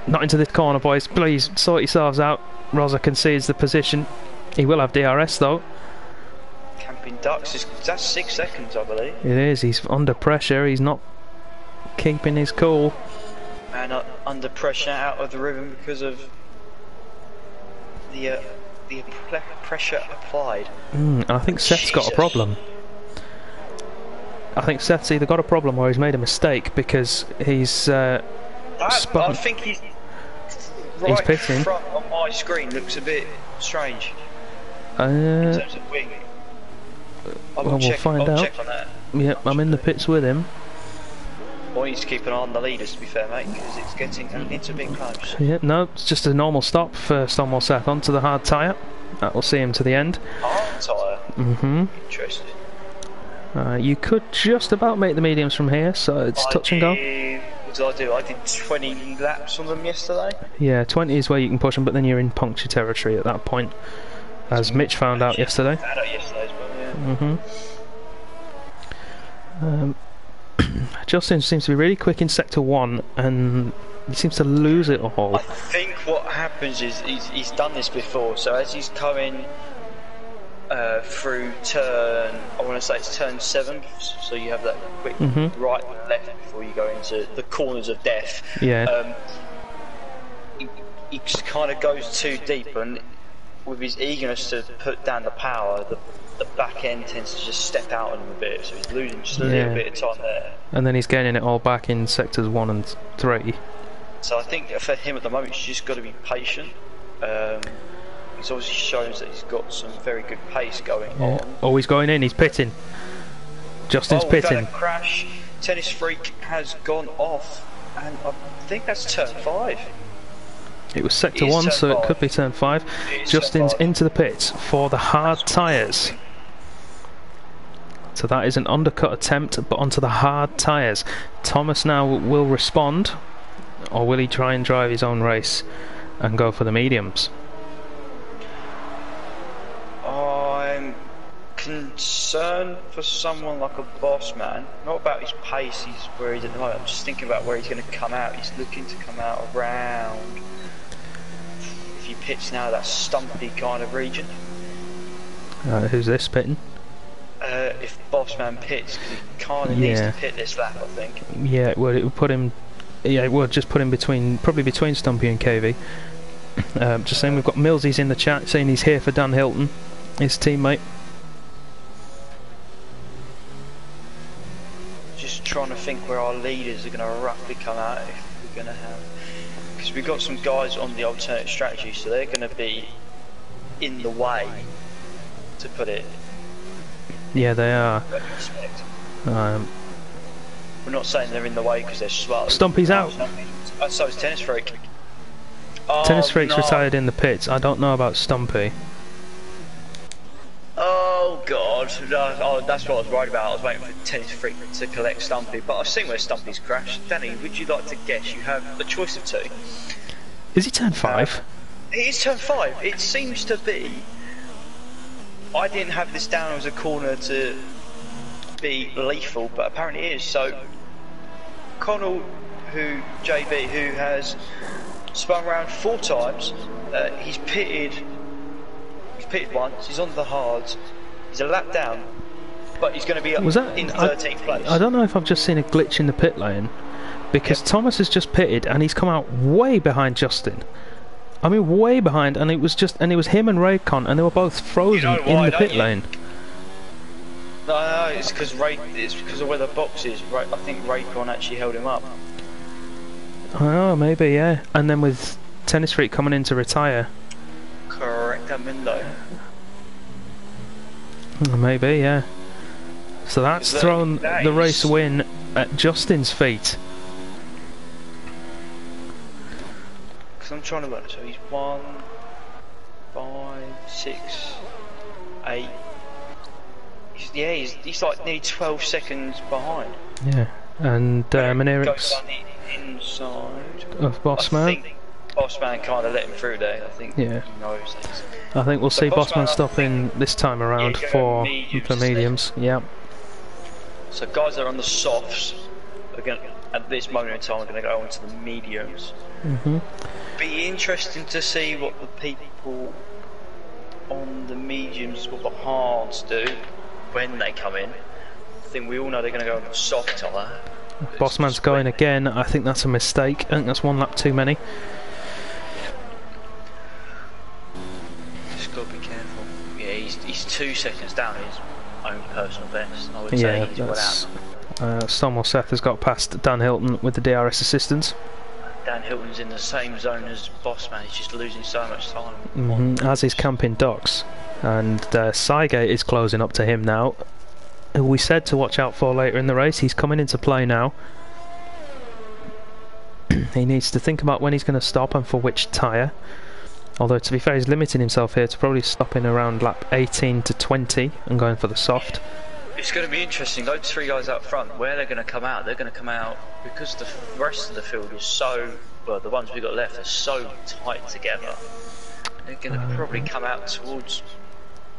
Not into this corner, boys. Please sort yourselves out. Roza concedes the position. He will have DRS though. Camping Ducks, that's 6 seconds, I believe. It is. He's under pressure. He's not keeping his cool. And under pressure out of the ribbon because of the pressure applied. I think Seth's got a problem. I think Seth's either got a problem or he's made a mistake because he's I think he's pitting. Front on my screen looks a bit strange in terms of wing. We'll find out. Check on that. Yep, I'm in the pits with him. Well, you need to keep an eye on the leaders, to be fair, mate, because it's getting a bit close. Yeah, no, it's just a normal stop for Stonewall Seth onto the hard tyre. That will see him to the end. Hard tyre? Mm-hmm. Interesting. You could just about make the mediums from here, so it's touch and go. What did I do? I did 20 laps on them yesterday. Yeah, 20 is where you can push them, but then you're in puncture territory at that point, as Mitch found out yesterday. Found out yesterday as well, yeah. Justin seems to be really quick in sector 1, and he seems to lose it all. I think what happens is he's done this before, so as he's coming through turn, I want to say it's turn 7, so you have that quick right and left before you go into the corners of death. Yeah. He kind of goes too deep, and with his eagerness to put down the power, the back end tends to just step out on him a bit, so he's losing just a little bit of time there. And then he's gaining it all back in sectors 1 and 3. So I think for him at the moment, he's just got to be patient. He's obviously shown that he's got some very good pace going on. Oh, he's going in, he's pitting. Justin's pitting. We've had a crash. Tennis Freak has gone off, and I think that's turn 5. It was sector 1, so it could be turn 5. Justin's into the pits for the hard tyres. So that is an undercut attempt, but onto the hard tyres. Thomas now will respond, or will he try and drive his own race and go for the mediums? I'm concerned for someone like a boss man, not about his pace, he's where he's at the moment. I'm just thinking about where he's going to come out. He's looking to come out around, if he pits now, that stumpy kind of region. Who's this pitting? If Bossman pits, because he kind of needs to pit this lap, I think. Yeah, well, it would put him. Yeah, it would just put him probably between Stumpy and KV. Just saying, we've got Millsies in the chat saying he's here for Dan Hilton, his teammate. Just trying to think where our leaders are going to roughly come out if we're going to have, because we've got some guys on the alternate strategy, so they're going to be in the way, to put it. Yeah, they are. We're not saying they're in the way because they're slow. Stumpy's out. So is Tennis Freak. Tennis Freak's retired in the pits. I don't know about Stumpy. Oh god, no, that's what I was worried about. I was waiting for Tennis Freak to collect Stumpy, but I've seen where Stumpy's crashed. Danny, would you like to guess? You have a choice of 2. Is he turn 5? It is turn 5. It seems to be. I didn't have this down as a corner to be lethal, but apparently it is. So, Connell, JB, who has spun around 4 times, he's pitted once, he's on the hards, he's a lap down, but he's going to be up in 13th place. I don't know if I've just seen a glitch in the pit lane, because Thomas has just pitted and he's come out way behind Justin. I mean, way behind, and it was him and Raycon, and they were both frozen in the pit lane. No, it's because of where the box is. I think Raycon actually held him up. Oh, maybe, yeah. And then with Tennis Freak coming in to retire. Correct, Mindo. Maybe, yeah. So that's thrown the race win at Justin's feet. Because I'm trying to work, so he's 1, 5, 6, 8. He's like nearly 12 seconds behind. Yeah, and Meneeric's goes on the inside of Bossman. I think Bossman kind of let him through there. I think Yeah. he knows this. I think we'll see Bossman, Bossman stopping this time around for mediums. Yeah. So guys that are on the softs are going at this moment in time are going to go on to the mediums. Be interesting to see what the people on the mediums, what the hards do when they come in. I think we all know they're going to go on the soft tyre. Bossman's going again. I think that's a mistake. I think that's one lap too many. Just got to be careful. Yeah, he's 2 seconds down his own personal best. I would say he's well out. Stonewall Seth has got past Dan Hilton with the DRS assistance. Dan Hilton's in the same zone as Bossman. He's just losing so much time. As is Camping Docks. And Cygate is closing up to him now. Who we said to watch out for later in the race. He's coming into play now. He needs to think about when he's going to stop and for which tyre. Although to be fair, he's limiting himself here to probably stopping around lap 18 to 20 and going for the soft. It's going to be interesting. Those three guys up front, where they're going to come out, they're going to come out because the rest of the field is so, well, the ones we've got left are so tight together. They're going to probably come out towards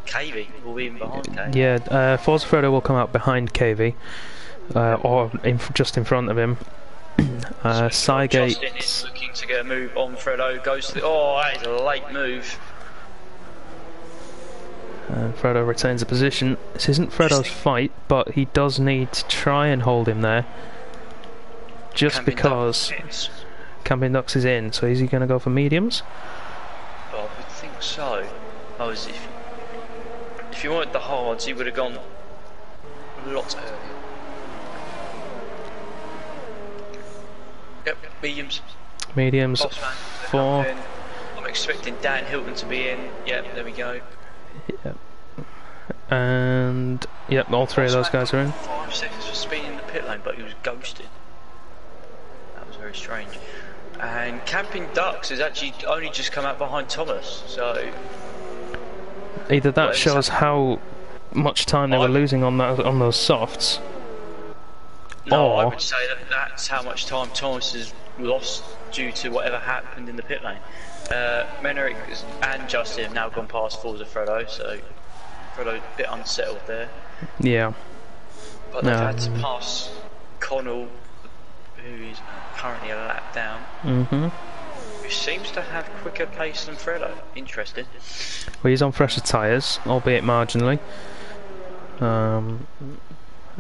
KV or even behind KV. Yeah, Forza Fredo will come out behind KV or just in front of him. Cygate. Justin is looking to get a move on Fredo. Goes to the, oh, that is a late move. And Fredo retains the position. This isn't Fredo's fight, but he does need to try and hold him there. Just because Camping Ducks is in, so is he going to go for mediums? I would think so. If you wanted the hards, he would have gone a lot earlier. Yep, mediums. Mediums, Bossman, 4. I'm expecting Dan Hilton to be in. Yep, there we go. Yep. And yep, all three of those guys are in. 5 seconds for speed in the pit lane, but he was ghosted. That was very strange. And Camping Ducks has actually only just come out behind Thomas, so either that shows how much time they were losing on those softs. No, or I would say that's how much time Thomas has lost due to whatever happened in the pit lane. Menerick and Justin have now gone past Forza Fredo, so Fredo's a bit unsettled there. Yeah. But they've had to pass Connell, who is currently a lap down, who seems to have quicker pace than Fredo. Interesting. Well, he's on fresher tyres, albeit marginally.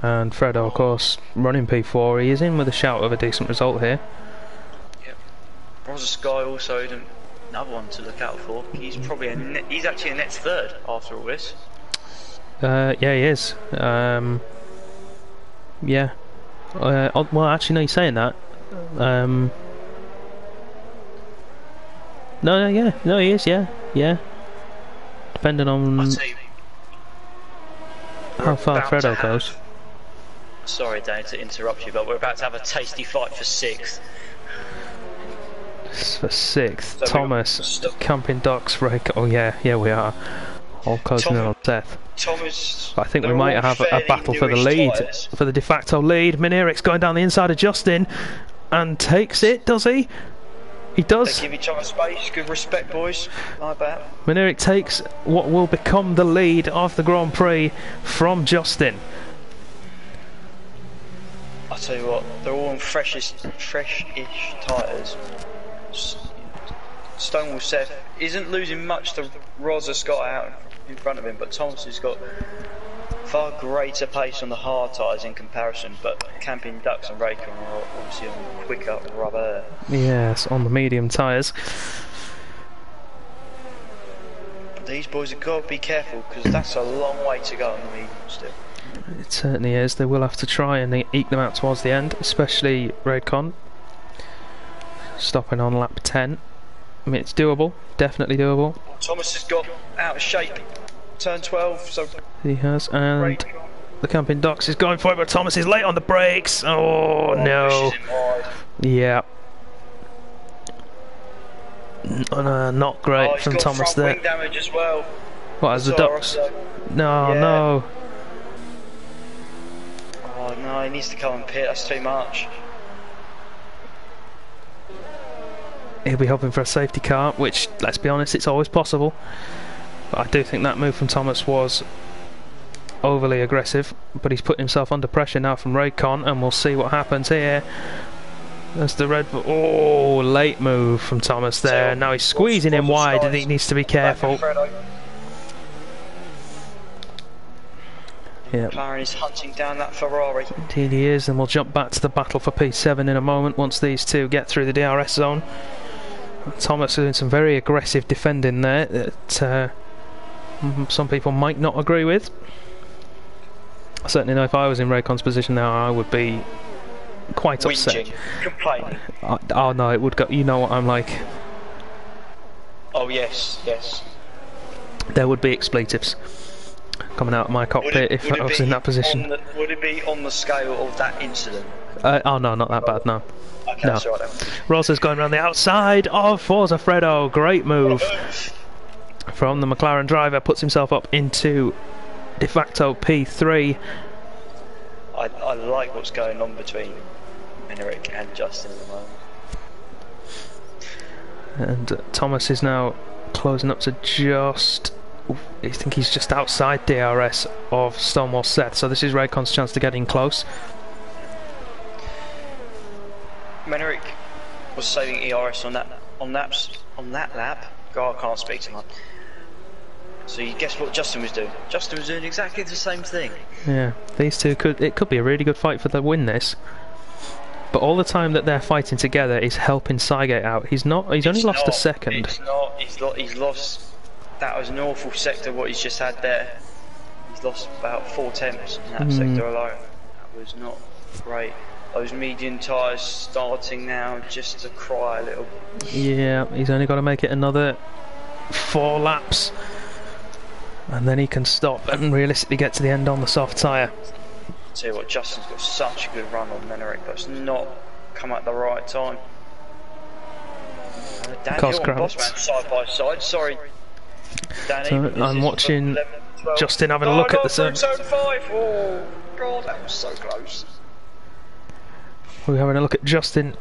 And Fredo, of course, running P4. He is in with a shout of a decent result here. Yep. Roger Sky also another one to look out for. He's probably he's actually a next third after all this. Yeah, he is. Yeah. Well, actually, no, you're saying that. No, he is. Yeah. Depending on how far Fredo goes. Sorry, Dane, to interrupt you, but we're about to have a tasty fight for 6th. For 6th, so Thomas, Camping Docks, Rake. Oh yeah, we are. All closing in on Seth. Thomas. I think we might have a battle for the lead, for the de facto lead. Meneeric's going down the inside of Justin and takes it. Does he? He does. They give each other space. Good respect, boys. Like that. Meneeric takes what will become the lead of the Grand Prix from Justin. I'll tell you what, they're all on fresh-ish tyres. Stonewall Seth isn't losing much to Rosa Scott out in front of him, but Thomas has got far greater pace on the hard tyres in comparison, but Camping Ducks and Raycon are obviously on quicker rubber. Yes, on the medium tyres. These boys have got to be careful, because that's a long way to go on the medium still. It certainly is. They will have to try and eke them out towards the end, especially Redcon. Stopping on lap 10. I mean, it's doable, definitely doable. Thomas has got out of shape, turn 12, so he has, and the camping docks is going for it, but Thomas is late on the brakes. Oh no. Yeah. Not great from Thomas there. Wing damage as well. What, as the docks? No, no. Oh no, he needs to come and pit, that's too much. He'll be hoping for a safety car, which, let's be honest, it's always possible. But I do think that move from Thomas was overly aggressive, but he's put himself under pressure now from Raycon, and we'll see what happens here. That's the Red Bull. Oh, late move from Thomas there. Now he's squeezing him wide, and he needs to be careful. Yeah. McLaren is hunting down that Ferrari. Indeed he is, and we'll jump back to the battle for P7 in a moment once these two get through the DRS zone. Thomas doing some very aggressive defending there that some people might not agree with. I certainly know if I was in Raycon's position now, I would be quite upset. Complaining. Oh no, it would go. You know what I'm like. Oh yes, yes. There would be expletives coming out of my cockpit if I was in that position. Would it be on the scale of that incident? Oh no, not that bad, no. Okay, no. that's right then. Rosa's going around the outside of Forza Fredo. Great move from the McLaren driver. Puts himself up into de facto P3. I like what's going on between Henrik and Justin at the moment. And Thomas is now closing up to just... I think he's just outside DRS of Stonewall Seth, so this is Raycon's chance to get in close. Henrik was saving ERS on that lap. God, I can't speak tonight. So you guess what Justin was doing? Justin was doing exactly the same thing. Yeah, these two could be a really good fight for the win this. But all the time that they're fighting together is helping Cygate out. He's only lost a second. He's lost. That was an awful sector what he's just had there. He's lost about 4 temps in that sector alone. That was not great. Those medium tyres starting now just to cry a little. Yeah, he's only got to make it another 4 laps. And then he can stop and realistically get to the end on the soft tyre. Tell you what, Justin's got such a good run on Menerick, but it's not come at the right time. Danny and Bossman side by side. Sorry, Danny. So I'm watching Justin having a look at the zone. Oh God, that was so close. We're having a look at Justin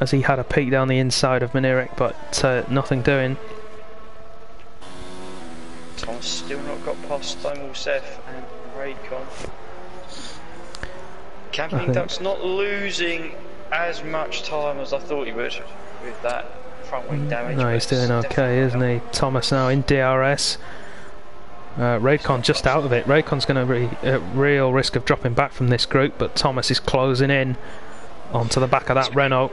as he had a peek down the inside of Menerick, but nothing doing. Tom's still not got past Stonewall Seth and Raycon. Camping Duck's not losing as much time as I thought he would with that front wing damage. No, he's doing okay, isn't he? Thomas now in DRS. Raycon just out of it. Raycon's going to be at real risk of dropping back from this group, but Thomas is closing in onto the back of that Renault.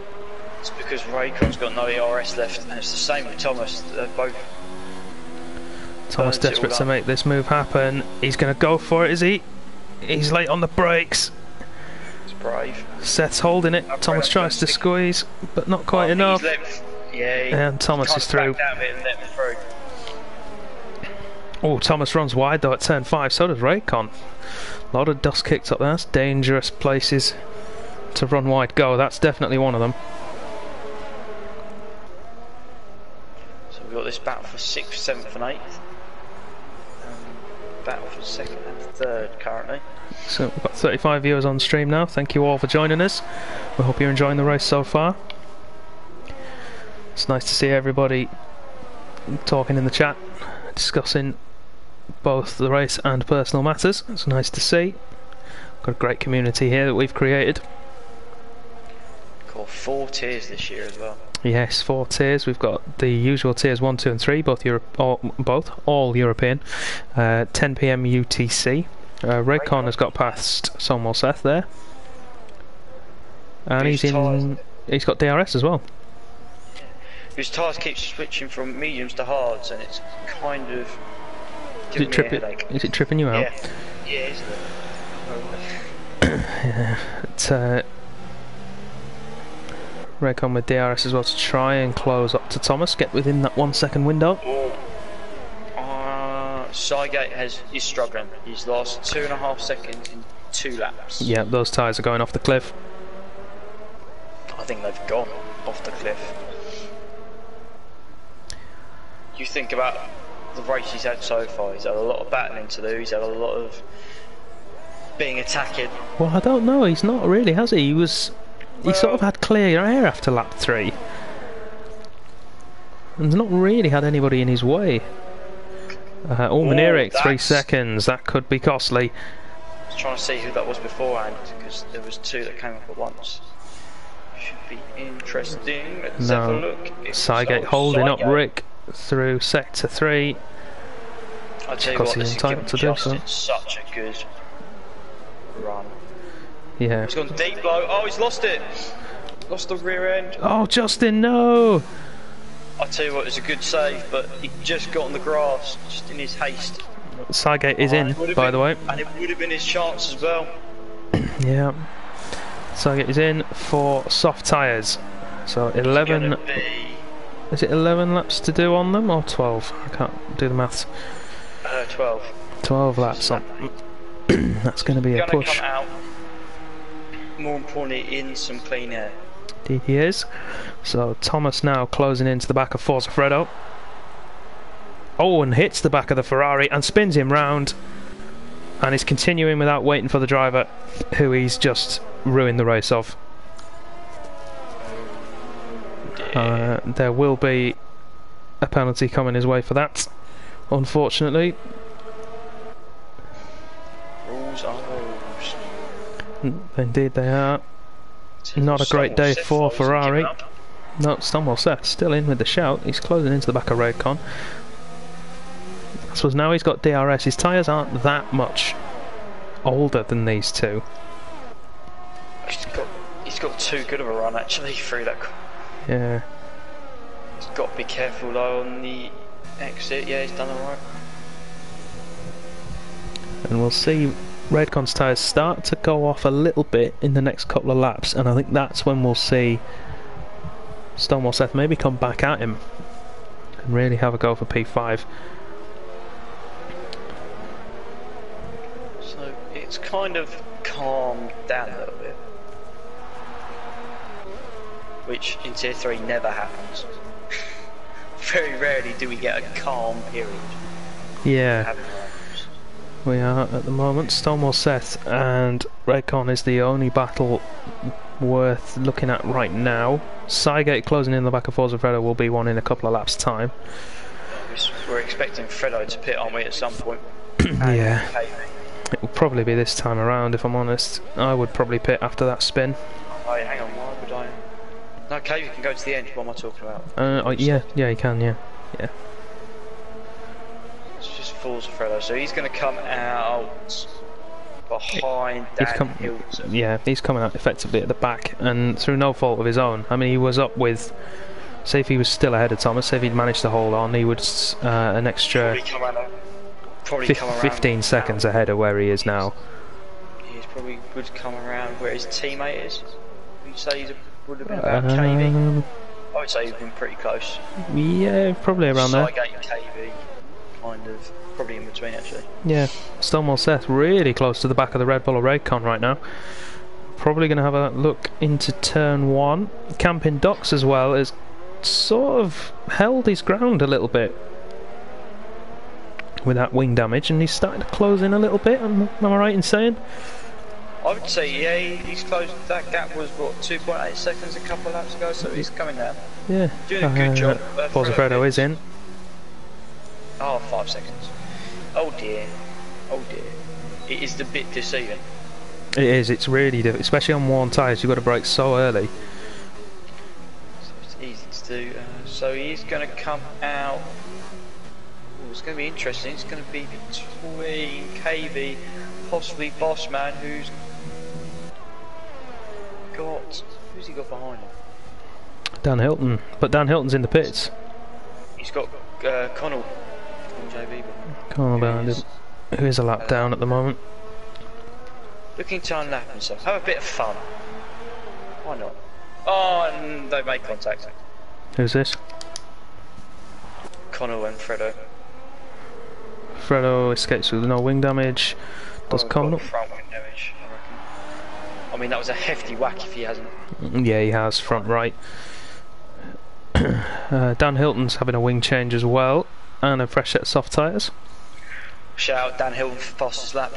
It's because Raycon's got no ERS left, and it's the same with Thomas. They're both. Thomas desperate to make this move happen. He's going to go for it, is he? He's late on the brakes. It's brave. Seth's holding it. Thomas tries to squeeze, but not quite enough. And Thomas is through. Oh, Thomas runs wide though at turn 5. So does Raycon. A lot of dust kicked up there. That's dangerous places to run wide go. That's definitely one of them. So we've got this battle for 6th, 7th and 8th. Battle for 2nd and 3rd currently. So we've got 35 viewers on stream now. Thank you all for joining us. We hope you're enjoying the race so far. It's nice to see everybody talking in the chat, discussing both the race and personal matters. It's nice to see. Got a great community here that we've created. Got 4 tiers this year as well. Yes, 4 tiers. We've got the usual tiers 1, 2 and 3, both all European. 10 PM UTC. Raycon has got past Stonewall Seth there. And he's got DRS as well. His tyres keep switching from mediums to hards, and it's kind of giving me a headache. Is it tripping you out? Yeah, isn't it? Yeah. Raycon with DRS as well to try and close up to Thomas, get within that 1 second window. Sygate is struggling. He's lost 2.5 seconds in 2 laps. Yeah, those tyres are going off the cliff. I think they've gone off the cliff. You think about the race he's had so far. He's had a lot of battling to do. He's had a lot of being attacked. Well, I don't know. He's not really, has he? He sort of had clear air after lap 3. And not really had anybody in his way. Maneric, 3 seconds. That could be costly. I was trying to see who that was beforehand because there was 2 that came up at once. Should be interesting. Let's have a look. Sygate holding up Rick through sector 3. I'll tell you what, this is giving Justin such a good run. Yeah. He's gone deep low. Oh, he's lost it. Lost the rear end. Oh, Justin, no! I'll tell you what, it was a good save, but he just got on the grass, just in his haste. Sygate is in, by the way. And it would have been his chance as well. Yeah. Sygate is in for soft tyres. So 11... Is it 11 laps to do on them, or 12? I can't do the maths. 12. 12 laps on. That's going to be a push. Come out, more importantly, in some clean air. Indeed he is. So Thomas now closing into the back of Forza Fredo. Oh, and hits the back of the Ferrari and spins him round. And is continuing without waiting for the driver, who he's just ruined the race of. There will be a penalty coming his way for that, unfortunately. Rules are rules. Indeed they are. Not a great day for Ferrari. No, Stonewall Seth still in with the shout. He's closing into the back of Raycon. I suppose now he's got DRS. His tyres aren't that much older than these two. He's got too good of a run actually through that. Yeah. He's got to be careful though on the exit. Yeah, he's done alright. And we'll see Redcon's tyres start to go off a little bit in the next couple of laps, and I think that's when we'll see Stonewall Seth maybe come back at him and really have a go for P5. So it's kind of calmed down a little bit, which in Tier 3 never happens. Very rarely do we get a calm period. Yeah. We are at the moment. Stonewall Seth and Raycon is the only battle worth looking at right now. Sygate closing in the back of Forza Fredo will be one in a couple of laps' time. We're expecting Fredo to pit, aren't we, at some point? Yeah. It will probably be this time around, if I'm honest. I would probably pit after that spin. Oh, hang on, why would I? No, Cave, you can go to the end. What am I talking about? Yeah, you can, yeah. It's just Forza Fredo, so he's going to come out behind Dan Hilton. Yeah, he's coming out effectively at the back, and through no fault of his own. I mean, he was up with... Say if he was still ahead of Thomas, say if he'd managed to hold on, he would an extra... Probably come around 15 seconds ahead of where he is now. He probably would come around where his teammate is. You'd say he would have been about KV. I would say he'd been pretty close. Yeah, probably around there. Sygate and KV, kind of, probably in between actually. Yeah, Stonewall Seth really close to the back of the Red Bull or Raycon right now. Probably going to have a look into turn 1. Camping Docks as well has sort of held his ground a little bit with that wing damage, and he's starting to close in a little bit. Am I right in saying? I would say, yeah, he's closed. That gap was what, 2.8 seconds a couple of laps ago, so he's coming down. Yeah, doing a good job. Forza Fredo is in. Oh, 5 seconds. Oh dear, oh dear. It is a bit deceiving. It is. It's really, especially on worn tyres. You've got to brake so early. So it's easy to do. So he's going to come out. It's going to be interesting. It's going to be between KV, possibly Bossman, who's he got behind him? Dan Hilton, but Dan Hilton's in the pits. He's got Connell JB. Connell behind him, who is a lap down at the moment. Looking to unlap himself. Have a bit of fun. Why not? Oh, and they made contact. Who's this? Connell and Fredo. Fredo escapes with no wing damage. Does come up. Front wing damage, I reckon. I mean, that was a hefty whack if he hasn't. Yeah, he has, front right. Dan Hilton's having a wing change as well, and a fresh set of soft tyres. Shout out Dan Hilton for fastest lap.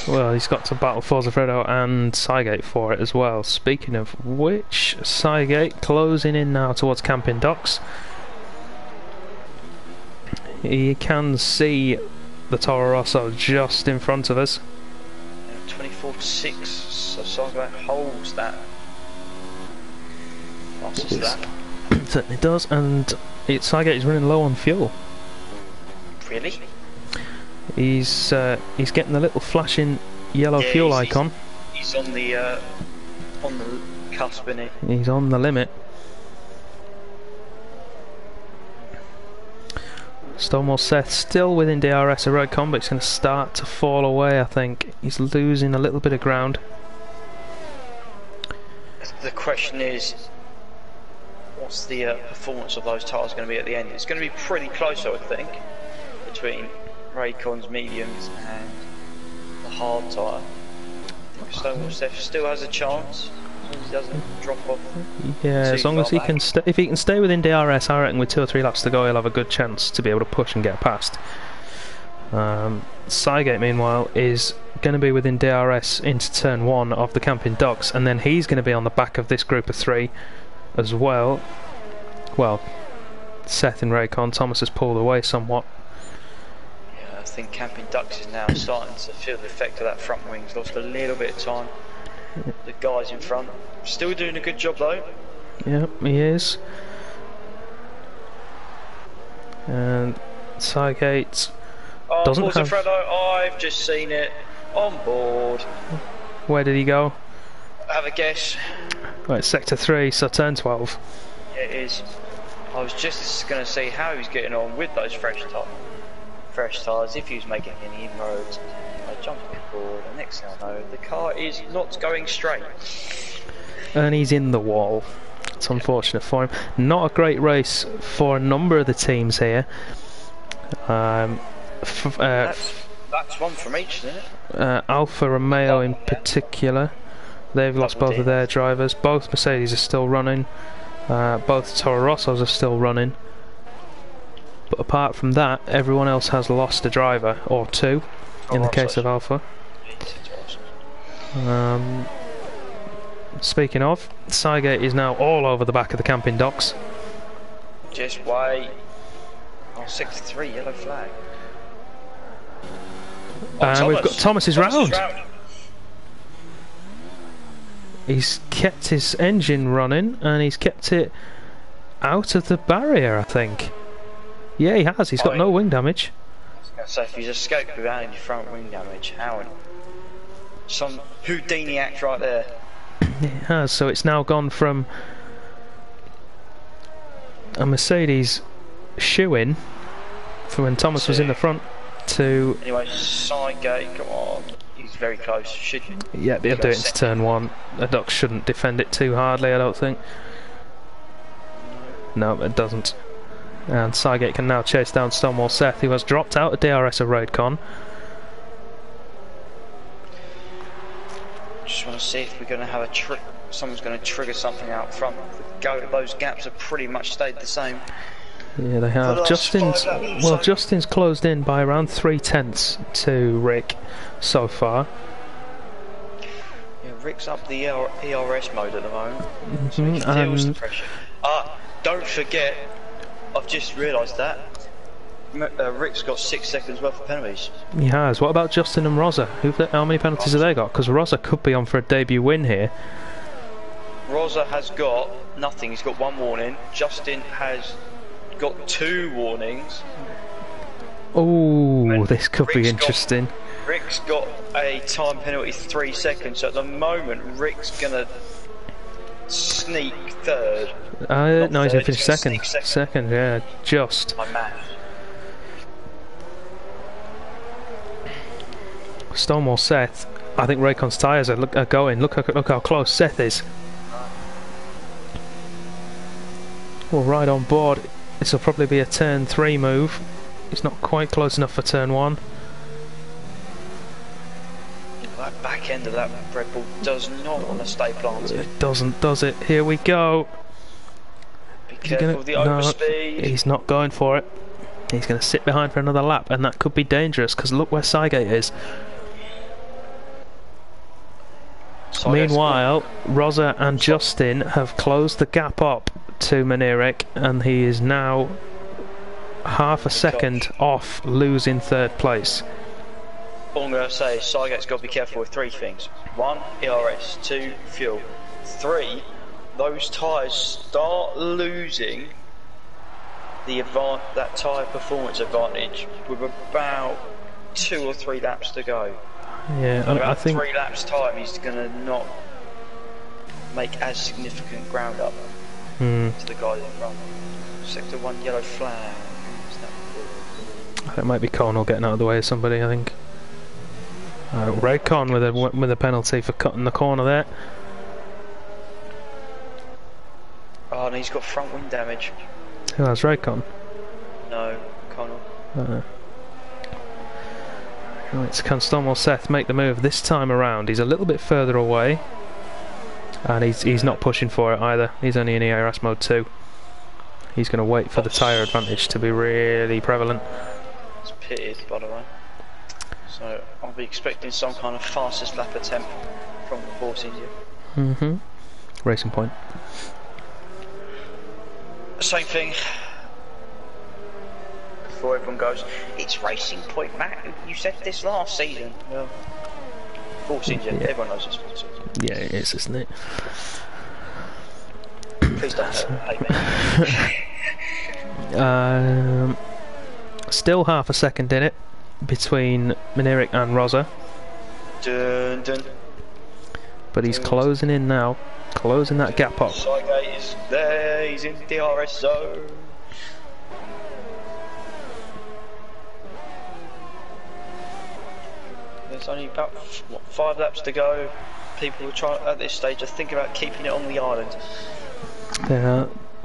Well, he's got to battle Forza Fredo and Cygate for it as well. Speaking of which, Cygate closing in now towards Camping Docks. You can see the Toro Rosso just in front of us. 24.6, so Cygate holds that. Fastest lap. Certainly does, and Cygate is running low on fuel. Really? He's getting the little flashing yellow fuel icon. He's on the cusp, isn't he? He's on the limit. Stonewall Seth still within DRS of Redcon, but it's going to start to fall away, I think. He's losing a little bit of ground. The question is, what's the performance of those tyres going to be at the end? It's going to be pretty close, I would think, between Raycon's mediums and the hard tyre. I think Stonewall Seth still has a chance, as long as he doesn't drop off. Yeah, as long as he can stay, if he can stay within DRS, I reckon with 2 or 3 laps to go, he'll have a good chance to be able to push and get past. Cygate, meanwhile, is going to be within DRS into turn 1 of the Camping Docks, and then he's going to be on the back of this group of 3 as well. Well, Seth and Raycon, Thomas has pulled away somewhat. Yeah, I think Camping Ducks is now starting to feel the effect of that front wing. He's lost a little bit of time. The guys in front still doing a good job though. Yep, he is. And Cygate doesn't have... Fredo, I've just seen it on board. Where did he go? Have a guess. Right, sector 3, so turn 12. Yeah, it is. I was just going to see how he's getting on with those fresh tyres, if he was making any inroads. I jumped on board, and next thing I know, the car is not going straight. And he's in the wall. It's unfortunate for him. Not a great race for a number of the teams here. That's one from each, isn't it? Alfa Romeo in particular. They've lost both of their drivers. Both Mercedes are still running. Both Toro Rossos are still running. But apart from that, everyone else has lost a driver or 2 in the case of Alfa. Speaking of, Cygate is now all over the back of the Camping Docks. Just wait. Oh, 63, yellow flag. And we've got Thomas's round. He's kept his engine running and he's kept it out of the barrier, I think. Yeah, he has. He's got no wing damage. So if he's escaped without any front wing damage, how? Some Houdini act right there. It has. So it's now gone from a Mercedes shoe-in for when Thomas was in the front to... Anyway, Cygate, come on. He's very close. Should you? Yeah, he'll do it into turn 1. The Duck shouldn't defend it too hardly, I don't think. No, it doesn't. And Cygate can now chase down Stonewall Seth, who has dropped out of DRS of Raidcon. Just want to see if we're going to have a trick. Someone's going to trigger something out front. Those gaps have pretty much stayed the same. Yeah, they have. Justin's closed in by around 3/10 to Rick so far. Yeah, Rick's up the ERS mode at the moment. So he feels the pressure. Don't forget, I've just realised that Rick's got 6 seconds worth of penalties. He has. What about Justin and Rosa? How many penalties have they got? Because Rosa could be on for a debut win here. Rosa has got nothing. He's got 1 warning. Justin has got 2 warnings. Oh, this could be interesting. Rick's got a time penalty 3 seconds. So at the moment, Rick's gonna sneak third. No, he's gonna finish second. Second, yeah, just. My man. Stonewall Seth. I think Raycon's tyres are going. Look how close Seth is. Well, right on board. This will probably be a turn 3 move. He's not quite close enough for turn 1. That back end of that Red Bull does not want to stay planted. It doesn't, does it? Here we go. Be careful of the overspeed. He's not going for it. He's going to sit behind for another lap, and that could be dangerous because look where Cygate is. Meanwhile, Rosa and Justin have closed the gap up to Manirik, and he is now half a second off losing third place. All I'm going to say is Cygate's got to be careful with 3 things. 1, ERS. 2, fuel. 3, those tyres start losing that tyre performance advantage with about 2 or 3 laps to go. Yeah, I think 3 laps time he's going to not make as significant ground up to the guys in front. Sector 1 yellow flag. It might be Connell getting out of the way of somebody, I think. Raycon with a penalty for cutting the corner there. Oh, and he's got front wing damage. Who has Raycon? No, Connell. Right, can Stonewall Seth make the move this time around? He's a little bit further away, and he's not pushing for it either. He's only in ERS mode 2. He's going to wait for the tyre advantage to be really prevalent. It's pitted, by the way. So I'll be expecting some kind of fastest lap attempt from the Force India. Racing Point. Same thing. Before everyone goes, it's Racing Point, Matt. You said this last season. Well, Force India. Yeah. Everyone knows it's Force India. Yeah, it is, isn't it? Please don't hate me. Still half a second in it between Manirik and Rosa. Dun, dun. But he's closing in now, closing that gap up. Cygate is there, he's in DRS zone. There's only about 5 laps to go. People are trying at this stage are thinking about keeping it on the island.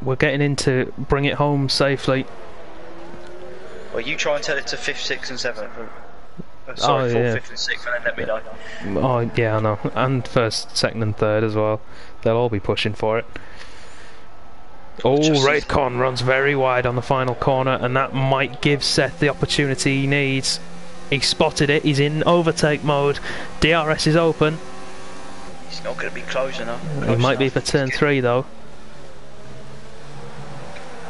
We're getting into bring it home safely. Well, you try and tell it to 5th, 6th and 7th. Sorry, 4th, 5th and 6th, and then let me know. Oh yeah, I know. And 1st, 2nd and 3rd as well. They'll all be pushing for it. Oh, Raycon runs very wide on the final corner, and that might give Seth the opportunity he needs. He spotted it, he's in overtake mode. DRS is open. He's not going to be close enough. He might be for turn 3 though.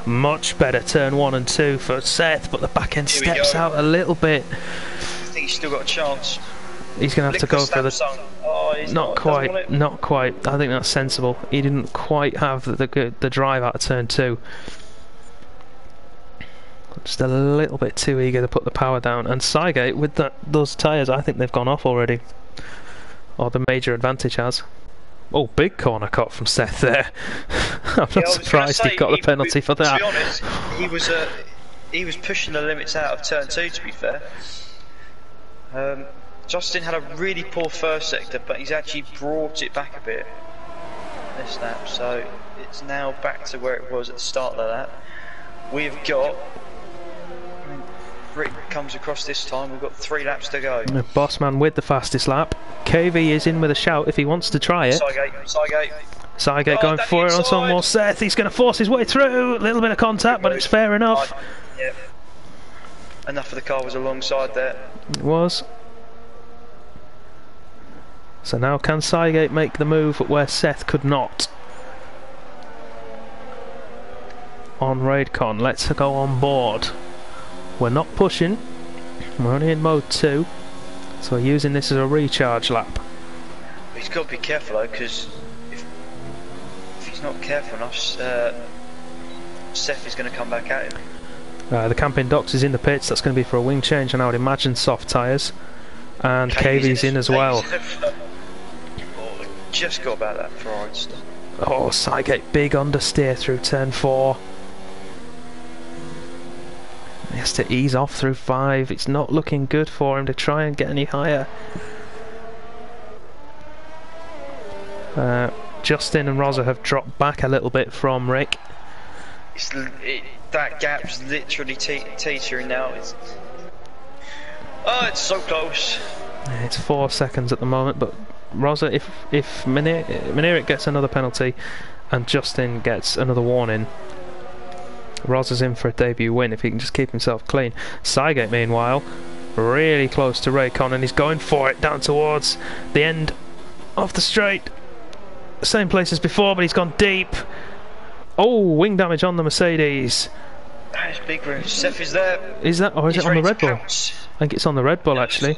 Much better turn 1 and 2 for Seth, but the back end steps out a little bit. I think he's still got a chance. He's going to have to go for the... Oh, not quite, not quite. I think that's sensible. He didn't quite have the drive out of turn 2. Just a little bit too eager to put the power down. And Cygate, with those tyres, I think they've gone off already. Or the major advantage has. Oh, big corner cut from Seth there. I'm not surprised he got the penalty for that. To be honest, he was pushing the limits out of turn 2, to be fair. Justin had a really poor first sector, but he's actually brought it back a bit this lap, so it's now back to where it was at the start of that. We've got... Rick comes across this time, we've got 3 laps to go. Bossman with the fastest lap. KV is in with a shout if he wants to try it. Cygate going for it on some more Seth. He's going to force his way through. A little bit of contact, but it's fair enough. Yep. Enough of the car was alongside there. It was. So now can Cygate make the move where Seth could not? On Raidcon, let's go on board. We're not pushing, we're only in mode 2, so we're using this as a recharge lap. He's got to be careful though, because if he's not careful enough, Seth is going to come back at him. The Camping Docks is in the pits, that's going to be for a wing change, and I would imagine soft tyres. And KV's in as well. Oh, just got about that for Orange. Oh, Cygate, big understeer through turn 4. He has to ease off through 5. It's not looking good for him to try and get any higher. Justin and Rosa have dropped back a little bit from Rick. that gap's literally teetering now. It's so close. Yeah, it's 4 seconds at the moment, but Rosa, if Minerik gets another penalty and Justin gets another warning, Rosa's in for a debut win if he can just keep himself clean. Cygate, meanwhile, really close to Raycon, and he's going for it down towards the end of the straight. Same place as before, but he's gone deep. Oh, wing damage on the Mercedes. That's big room. Seth is there. Is that, or is it on the Red Bull? Pounce. I think it's on the Red Bull, actually.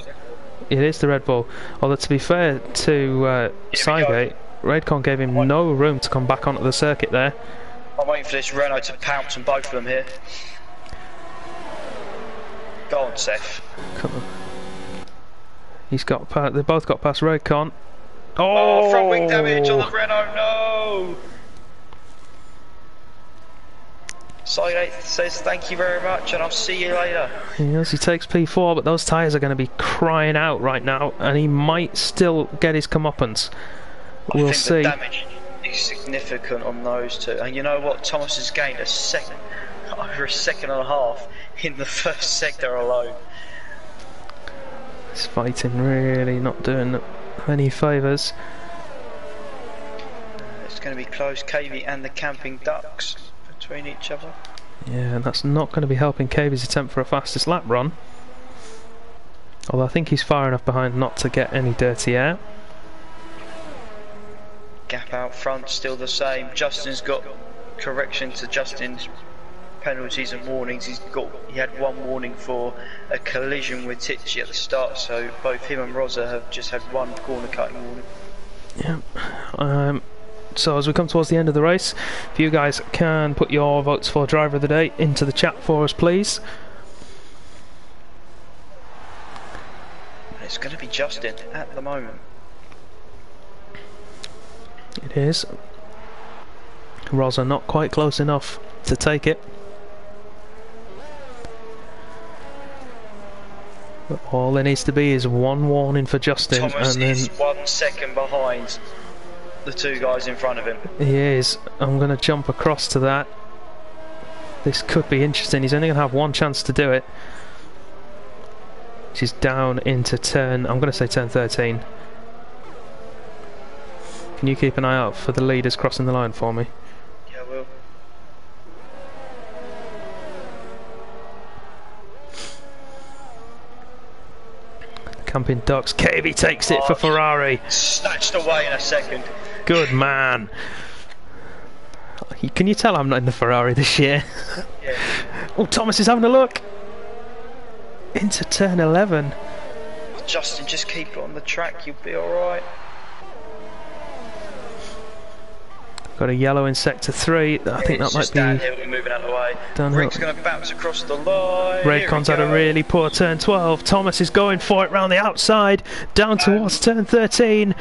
It is the Red Bull. Although, to be fair to Cygate, Raycon gave him no room to come back onto the circuit there. I'm waiting for this Renault to pounce on both of them here. Go on, Seth. Come on. He's got. They both got past Raycon. Oh, front wing damage on the Renault. No. Cygate says thank you very much, and I'll see you later. Yes, he takes P4, but those tyres are going to be crying out right now, and he might still get his comeuppance. We'll see. The damage is significant on those two, and you know what? Thomas has gained over a second and a half in the first sector alone. This fighting really not doing any favours. It's going to be close. KV and the Camping Ducks between each other. Yeah, and that's not going to be helping KV's attempt for a fastest lap run. Although I think he's far enough behind not to get any dirty air. Gap out front still the same. Justin's got correction to Justin's penalties and warnings. He had one warning for a collision with Tichy at the start, so both him and Rosa have just had one corner cutting warning. Yeah. So as we come towards the end of the race, if you guys can put your votes for driver of the day into the chat for us, please. It's going to be Justin at the moment. It is. Rosa not quite close enough to take it. But all there needs to be is one warning for Justin. Thomas and then is 1 second behind the two guys in front of him. He is. I'm going to jump across to that. This could be interesting. He's only going to have one chance to do it. Which is down into turn, I'm going to say turn 13. Can you keep an eye out for the leaders crossing the line for me? Yeah, I will. Camping Ducks. KV takes it for Ferrari. Snatched away in a second. Good man. Can you tell I'm not in the Ferrari this year? Yeah. Oh, Thomas is having a look. Into turn 11. Justin, just keep it on the track, you'll be alright. Got a yellow in sector 3. I think that might be downhill. We're moving out of the way. Downhill. Rick's going to bounce across the line. Raycon's had a really poor turn 12. Thomas is going for it round the outside, down towards turn 13,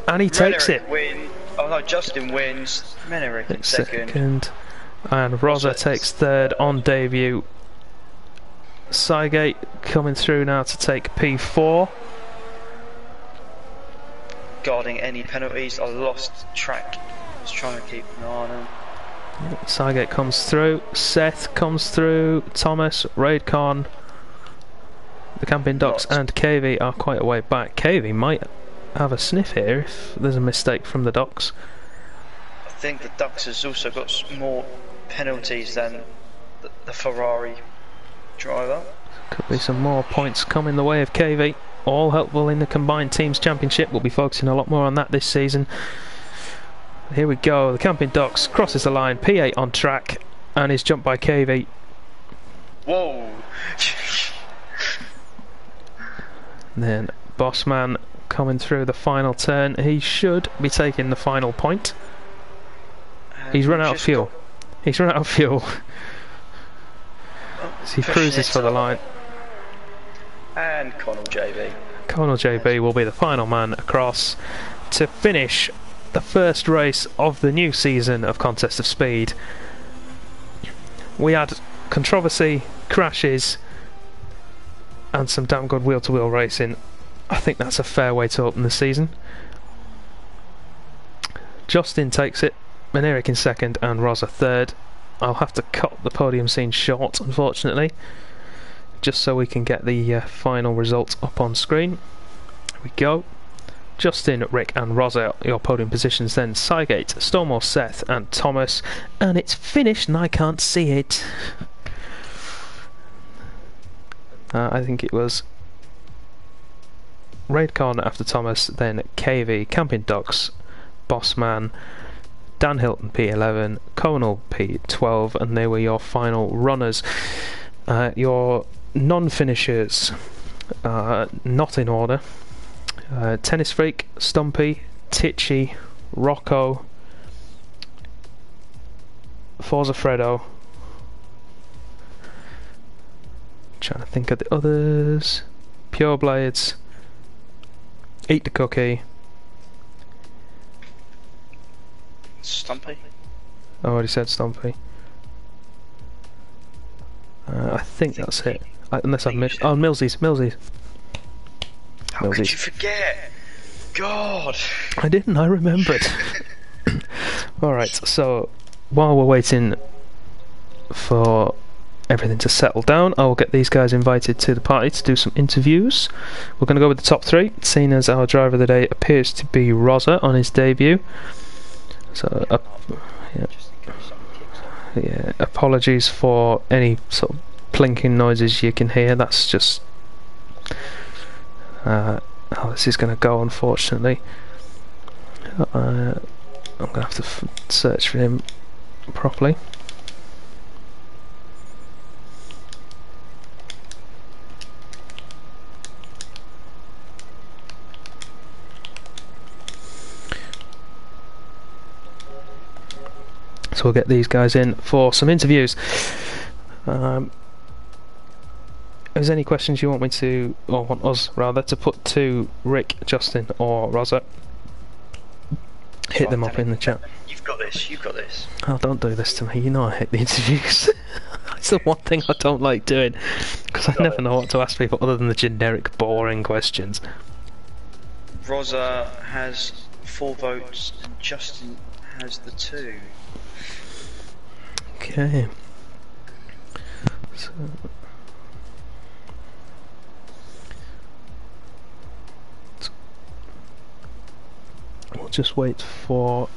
and he takes it. Oh no, Justin wins. Menerick in second. And Rosa takes third on debut. Cygate coming through now to take P4. Guarding any penalties. I lost track. I was trying to keep an eye on him. Cygate comes through. Seth comes through. Thomas, Raidcon, the Camping Ducks, and KV are quite a way back. KV might have a sniff here if there's a mistake from the Ducks. I think the Ducks has also got more penalties than the Ferrari driver. Could be some more points coming the way of KV. All helpful in the combined teams championship. We'll be focusing a lot more on that this season. Here we go. The Camping Ducks crosses the line. P8 on track and is jumped by KV. Whoa! Then Bossman coming through the final turn. He should be taking the final point. He's run out of fuel. He's run out of fuel. So he cruises for the line. And Connell JB. Connell JB will be the final man across to finish the first race of the new season of Contest of Speed. We had controversy, crashes, and some damn good wheel-to-wheel racing. I think that's a fair way to open the season. Justin takes it and Eric in second, and Rosa third. I'll have to cut the podium scene short, unfortunately, just so we can get the final results up on screen. Here we go. Justin, Rick and Rosa, your podium positions, then Cygate, Stormore, Seth and Thomas, and it's finished and I can't see it. I think it was Raid Corner after Thomas, then KV, Camping Dogs, Bossman, Dan Hilton P11, Conal P12, and they were your final runners. Your non-finishers, not in order. Tennis Freak, Stumpy, Titchy, Rocco, Forza Fredo. Trying to think of the others. Pure Blades, Eat the Cookie. Stumpy? I already said Stumpy. I think that's it. Unless I've missed. Oh, Millsies. How could you forget? God! I didn't, I remembered. Alright, so while we're waiting for everything to settle down, I will get these guys invited to the party to do some interviews. We're going to go with the top three, seeing as our driver of the day appears to be Rosa on his debut. So, yeah, apologies for any sort of plinking noises you can hear. That's just how this is going to go, unfortunately. I'm going to have to search for him properly. So we'll get these guys in for some interviews. If there's any questions you want me to, or want us rather, to put to Rick, Justin or Rosa, hit them up in the chat. You've got this. Oh, don't do this to me, you know I hate the interviews. It's the one thing I don't like doing, because I never know what to ask people other than the generic boring questions. Rosa has 4 votes and Justin has the 2. Okay. So we'll just wait for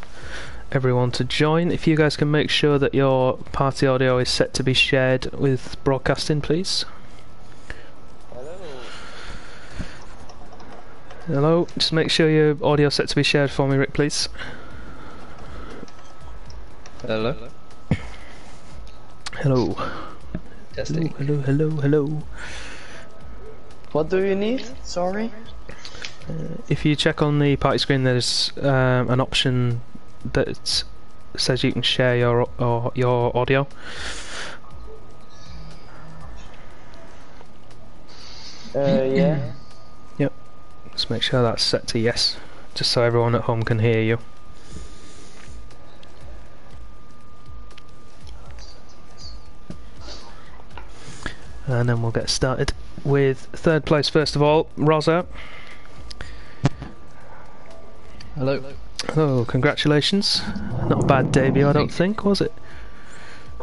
everyone to join. If you guys can make sure that your party audio is set to be shared with broadcasting, please. Hello, just make sure your audio is set to be shared for me, Rick, please. Hello. Hello. Testing. Hello. What do you need? Sorry. If you check on the party screen, there's an option that says you can share your audio. Yeah. Yep. Just make sure that's set to yes, just so everyone at home can hear you. And then we'll get started with third place first of all, Rosa. Hello. Oh, congratulations. Not a bad debut, I don't think, was it?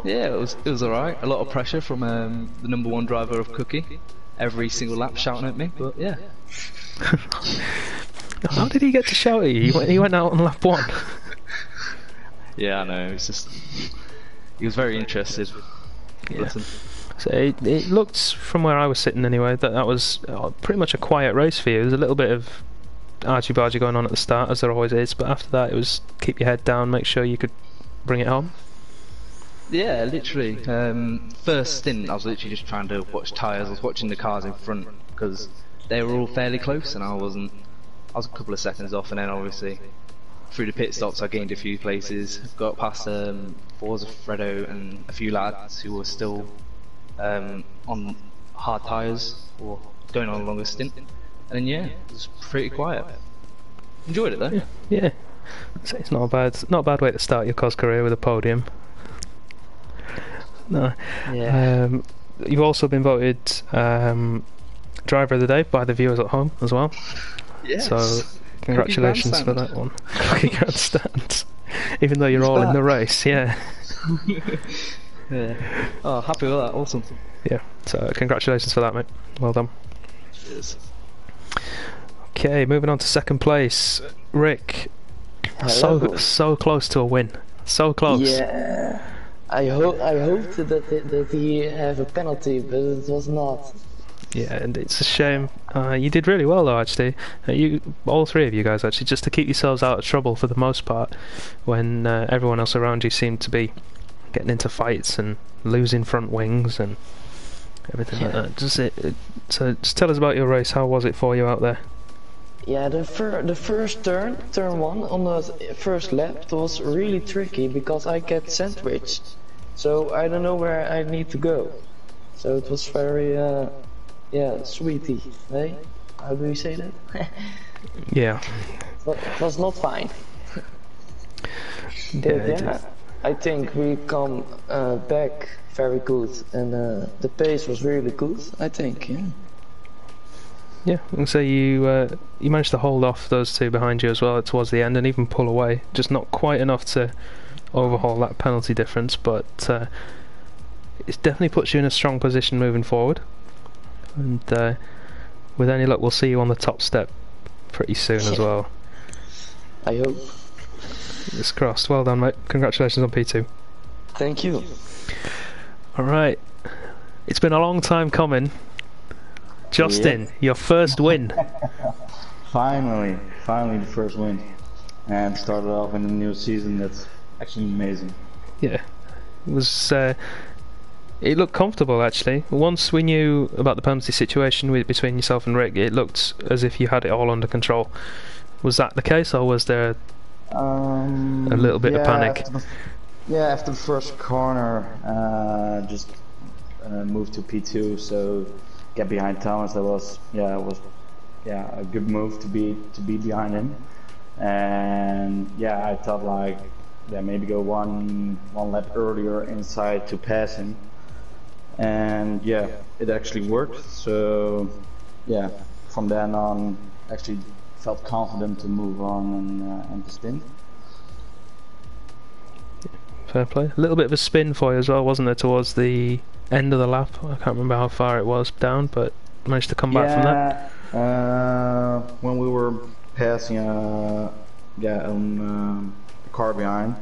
Yeah, it was alright. A lot of pressure from the number 1 driver of Cookie. Every single lap shouting at me, but yeah. How did he get to shout at you? He went out on lap 1. Yeah, I know. It's just he was very interested. Yeah. Listen. So it looked, from where I was sitting anyway, that was pretty much a quiet race for you. There's a little bit of argy-bargy going on at the start, as there always is, but after that it was keep your head down, make sure you could bring it home. Yeah, literally. First stint, I was literally just trying to watch tyres. I was watching the cars in front because they were all fairly close, and I was a couple of seconds off, and then obviously through the pit stops I gained a few places, got past Forza Fredo and a few lads who were still on hard tyres or going on a longer stint, and then yeah, it was pretty quiet. Enjoyed it though. Yeah. So it's not a bad way to start your COS career with a podium. No. Yeah. You've also been voted driver of the day by the viewers at home as well. Yes. So congratulations for that one. Cookie Grandstand. Even though you're He's all in back. the race, yeah. Yeah. Oh, happy with that. Awesome. Yeah, so congratulations for that, mate. Well done. Cheers. Okay, moving on to second place. Rick, Hello. so close to a win. So close. Yeah, I hoped that he have a penalty, but it was not. Yeah, and it's a shame. You did really well though, actually. All three of you guys, actually, just to keep yourselves out of trouble for the most part, when everyone else around you seemed to be getting into fights and losing front wings and everything like that. So just tell us about your race. How was it for you out there? Yeah, the first turn one on the first lap was really tricky because I get sandwiched, so I don't know where I need to go. So it was very sweetie, hey? How do you say that? Yeah. But it was not fine. Yeah, But it yeah, is. I think we come back very good, and the pace was really good. I think, yeah. Yeah, and so you managed to hold off those two behind you as well towards the end, and even pull away. Just not quite enough to overhaul that penalty difference, but it definitely puts you in a strong position moving forward. And with any luck, we'll see you on the top step pretty soon as well. I hope. It's crossed. Well done, mate. Congratulations on P2. Thank you. Alright. It's been a long time coming. Justin, your first win. Finally the first win, and started off in a new season. That's actually amazing. Yeah. It was... it looked comfortable, actually. Once we knew about the penalty situation between yourself and Rick, it looked as if you had it all under control. Was that the case, or was there a little bit of panic? After the first corner, just moved to P2, so get behind Thomas. That was a good move to be behind him. And yeah, I thought like maybe go one lap earlier inside to pass him. And yeah, it actually worked. So yeah, from then on, actually felt confident to move on and to stint. Fair play. A little bit of a spin for you as well, wasn't there, towards the end of the lap? I can't remember how far it was down, but managed to come back from that. When we were passing the car behind,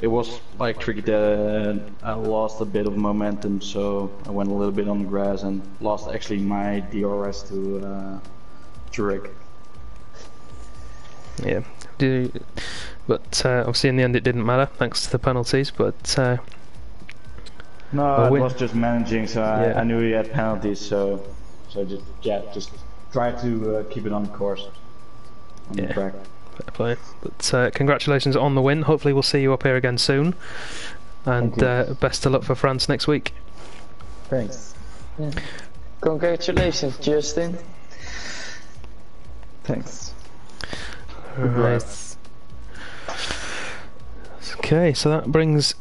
it was like tricky that I lost a bit of momentum, so I went a little bit on the grass and lost actually my DRS to Rick. Yeah. But obviously in the end it didn't matter, thanks to the penalties, but... No, it was just managing, so Yeah. I knew he had penalties, so just try to keep it on the course, on the track. Fair play. But congratulations on the win. Hopefully we'll see you up here again soon. And best of luck for France next week. Thanks. Yeah. Congratulations, Justin. Thanks. Right. Okay, so that brings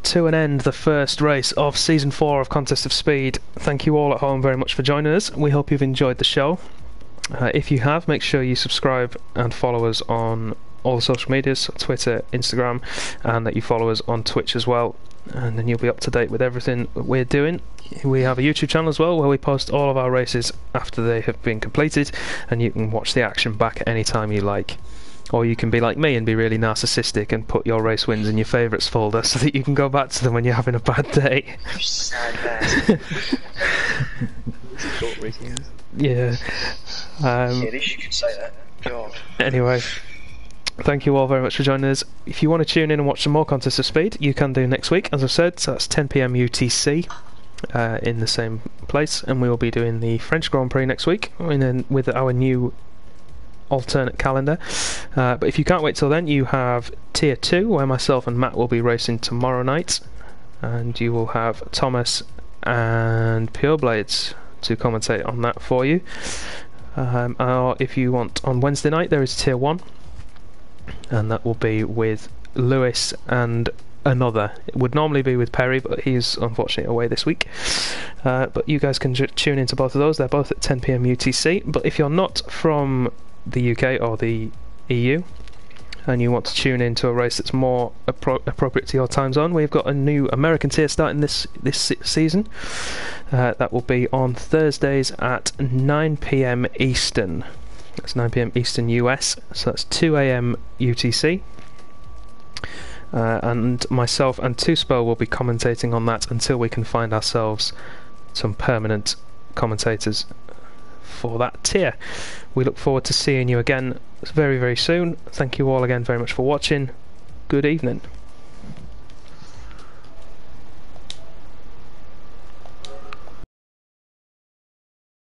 to an end the first race of Season 4 of Contest of Speed. Thank you all at home very much for joining us. We hope you've enjoyed the show. If you have, make sure you subscribe and follow us on all the social medias, Twitter, Instagram, and that you follow us on Twitch as well, and then you'll be up to date with everything we're doing. We have a YouTube channel as well where we post all of our races after they have been completed, and you can watch the action back anytime you like. Or you can be like me and be really narcissistic and put your race wins in your favourites folder so that you can go back to them when you're having a bad day. You sad bastard. Short races. Yeah. Yeah, at least you could say that. God. Anyway, thank you all very much for joining us. If you want to tune in and watch some more Contest of Speed, you can do next week, as I've said. So that's 10 PM UTC in the same place, and we will be doing the French Grand Prix next week with our new alternate calendar. But if you can't wait till then, you have Tier 2, where myself and Matt will be racing tomorrow night, and you will have Thomas and Pure Blades to commentate on that for you. Or if you want, on Wednesday night there is Tier 1, and that will be with Lewis and another. It would normally be with Perry, but he's unfortunately away this week. But you guys can tune into both of those. They're both at 10 PM UTC. But if you're not from the UK or the EU, and you want to tune in to a race that's more appropriate to your time zone, we've got a new American tier starting this season. That will be on Thursdays at 9 PM Eastern. That's 9 PM Eastern US, so that's 2 AM UTC. And myself and Tuspel will be commentating on that until we can find ourselves some permanent commentators for that tier. We look forward to seeing you again very, very soon. Thank you all again very much for watching. Good evening.